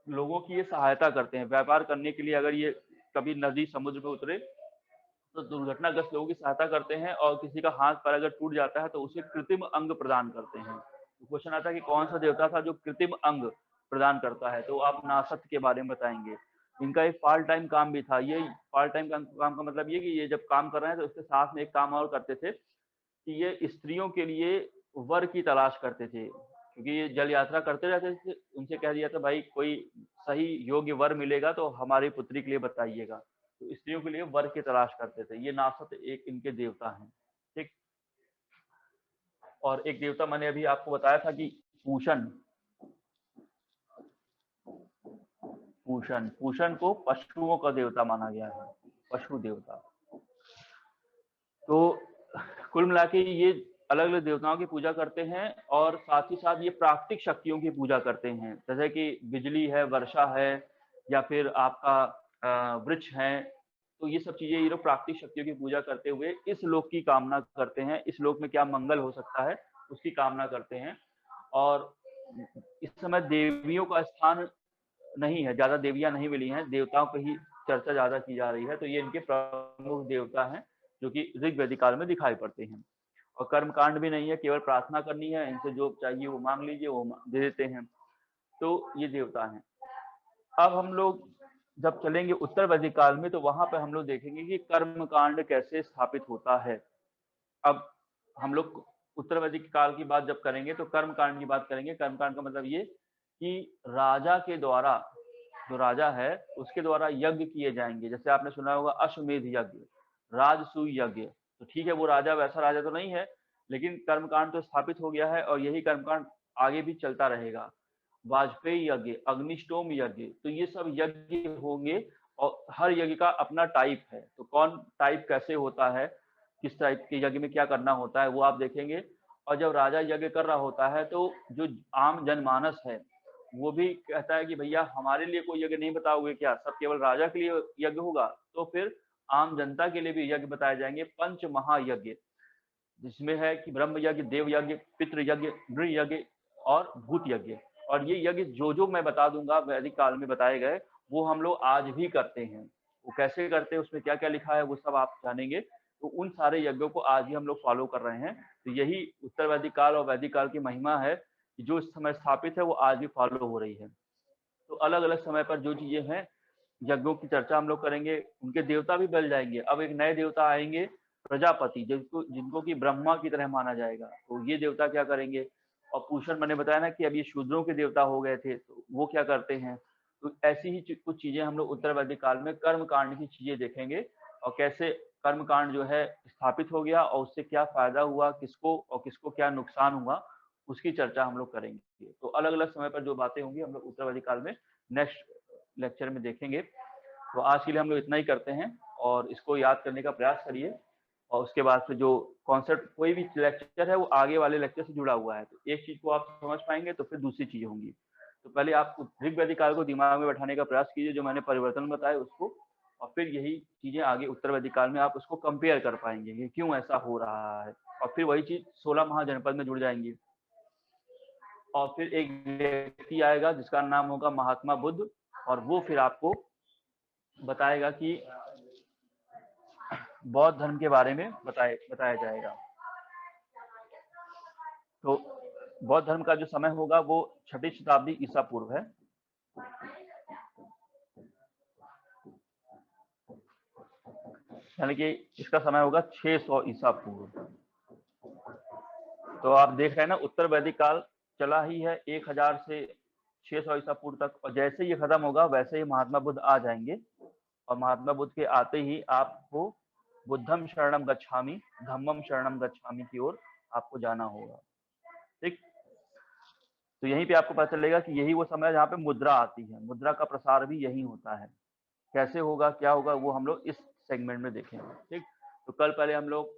लोगों की ये सहायता करते हैं। व्यापार करने के लिए अगर ये कभी नदी समुद्र में उतरे तो दुर्घटनाग्रस्त लोगों की सहायता करते हैं, और किसी का हाथ पैर अगर टूट जाता है तो उसे कृत्रिम अंग प्रदान करते हैं। तो क्वेश्चन आता है कि कौन सा देवता था जो कृत्रिम अंग प्रदान करता है, तो आप नासत्य के बारे में बताएंगे। इनका एक पार्ट टाइम काम भी था। ये पार्ट टाइम काम का मतलब ये कि ये जब काम कर रहे हैं तो उसके साथ में एक काम और करते थे कि ये स्त्रियों के लिए वर की तलाश करते थे, क्योंकि ये जल यात्रा करते रहते थे। उनसे कह दिया था भाई कोई सही योग्य वर मिलेगा तो हमारी पुत्री के लिए बताइएगा। तो स्त्रियों के लिए वर की तलाश करते थे। ये नासत्य एक इनके देवता हैं, ठीक। और एक देवता मैंने अभी आपको बताया था कि पूषण। पूषण, पूषण को पशुओं का देवता माना गया है, पशु देवता। तो कुल मिला के ये अलग अलग देवताओं की पूजा करते हैं और साथ ही साथ ये प्राकृतिक शक्तियों की पूजा करते हैं, जैसे कि बिजली है, वर्षा है, या फिर आपका वृक्ष है। तो ये सब चीजें ये लोग प्राकृतिक शक्तियों की पूजा करते हुए इस लोक की कामना करते हैं, इस लोक में क्या मंगल हो सकता है उसकी कामना करते हैं। और इस समय देवियों का स्थान नहीं है, ज्यादा देवियां नहीं मिली हैं, देवताओं की ही चर्चा ज्यादा की जा रही है। तो ये इनके प्रमुख देवता हैं जो कि ऋग्वेदिक काल में दिखाई पड़ते हैं। और कर्म कांड भी नहीं है, केवल प्रार्थना करनी है, इनसे जो चाहिए वो मांग लीजिए, वो दे देते हैं। तो ये देवता हैं। अब हम लोग जब चलेंगे उत्तर वैदिक काल में तो वहां पे हम लोग देखेंगे कि कर्म कांड कैसे स्थापित होता है। अब हम लोग उत्तर वैदिक काल की बात जब करेंगे तो कर्म कांड की बात करेंगे। कर्म कांड का मतलब ये कि राजा के द्वारा, जो राजा है उसके द्वारा यज्ञ किए जाएंगे। जैसे आपने सुना होगा अश्वमेध यज्ञ, राजसूय यज्ञ। तो ठीक है, वो राजा वैसा राजा तो नहीं है, लेकिन कर्मकांड तो स्थापित हो गया है और यही कर्मकांड आगे भी चलता रहेगा। वाजपेयी यज्ञ, अग्निष्टोम यज्ञ, तो ये सब यज्ञ होंगे और हर यज्ञ का अपना टाइप है। तो कौन टाइप कैसे होता है, किस टाइप के यज्ञ में क्या करना होता है वो आप देखेंगे। और जब राजा यज्ञ कर रहा होता है तो जो आम जनमानस है वो भी कहता है कि भैया हमारे लिए कोई यज्ञ नहीं बताओगे क्या, सब केवल राजा के लिए यज्ञ होगा। तो फिर आम जनता के लिए भी यज्ञ बताए जाएंगे, पंच महायज्ञ, जिसमें है कि ब्रह्म यज्ञ, देव यज्ञ, पितृ यज्ञ, नृ यज्ञ और भूत यज्ञ। और ये यज्ञ जो मैं बता दूंगा वैदिक काल में बताए गए, वो हम लोग आज भी करते हैं। वो कैसे करते हैं, उसमें क्या क्या लिखा है वो सब आप जानेंगे। तो उन सारे यज्ञों को आज भी हम लोग फॉलो कर रहे हैं। तो यही उत्तर वैदिक काल और वैदिक काल की महिमा है कि जो इस समय स्थापित है वो आज भी फॉलो हो रही है। तो अलग अलग समय पर जो चीजें हैं, यज्ञों की चर्चा हम लोग करेंगे, उनके देवता भी बदल जाएंगे। अब एक नए देवता आएंगे प्रजापति, जिनको कि ब्रह्मा की तरह माना जाएगा, तो ये देवता क्या करेंगे। और पूषण, मैंने बताया ना कि अब ये शूद्रों के देवता हो गए थे, तो वो क्या करते हैं। तो ऐसी ही कुछ चीजें हम लोग उत्तर वैदिक काल में कर्म कांड की चीजें देखेंगे, और कैसे कर्म कांड जो है स्थापित हो गया और उससे क्या फायदा हुआ किसको, और किसको क्या नुकसान हुआ, उसकी चर्चा हम लोग करेंगे। तो अलग अलग समय पर जो बातें होंगी हम लोग उत्तर वैदिक काल में नेक्स्ट लेक्चर में देखेंगे। तो आज के लिए हम लोग इतना ही करते हैं, और इसको याद करने का प्रयास करिए। और उसके बाद से जो कॉन्सेप्ट, कोई भी लेक्चर है वो आगे वाले लेक्चर से जुड़ा हुआ है, तो एक चीज को आप समझ पाएंगे तो फिर दूसरी चीजें होंगी। तो पहले आप ऋग्वैदिक काल को दिमाग में बैठाने का प्रयास कीजिए, जो मैंने परिवर्तन बताए उसको, और फिर यही चीजें आगे उत्तर वैदिक काल में आप उसको कंपेयर कर पाएंगे कि क्यों ऐसा हो रहा है, और फिर वही चीज 16 महाजनपद में जुड़ जाएंगी। और फिर एक व्यक्ति आएगा जिसका नाम होगा महात्मा बुद्ध, और वो फिर आपको बताएगा कि बौद्ध धर्म के बारे में बताया जाएगा। तो बौद्ध धर्म का जो समय होगा वो 6वीं शताब्दी ईसा पूर्व है। यानी कि इसका समय होगा 600 ईसा पूर्व। तो आप देख रहे हैं ना, उत्तर वैदिक काल चला ही है 1000 से 600 ईसा पूर्व तक, और जैसे ये खत्म होगा वैसे ही महात्मा बुद्ध आ जाएंगे, और महात्मा बुद्ध के आते ही आपको बुद्धम शरणम गच्छामि, धम्मम शरणम गच्छामि की ओर आपको जाना होगा। ठीक, तो यहीं पे आपको पता चलेगा कि यही वो समय है जहाँ पे मुद्रा आती है, मुद्रा का प्रसार भी यही होता है। कैसे होगा, क्या होगा, वो हम लोग इस सेगमेंट में देखेंगे। ठीक, तो कल पहले हम लोग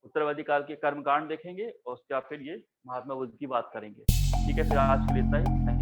उत्तर वैदिक काल के कर्मकांड देखेंगे, और उसके बाद फिर ये महात्मा बुद्ध की बात करेंगे। ठीक है, फिर आज के लिए इतना ही।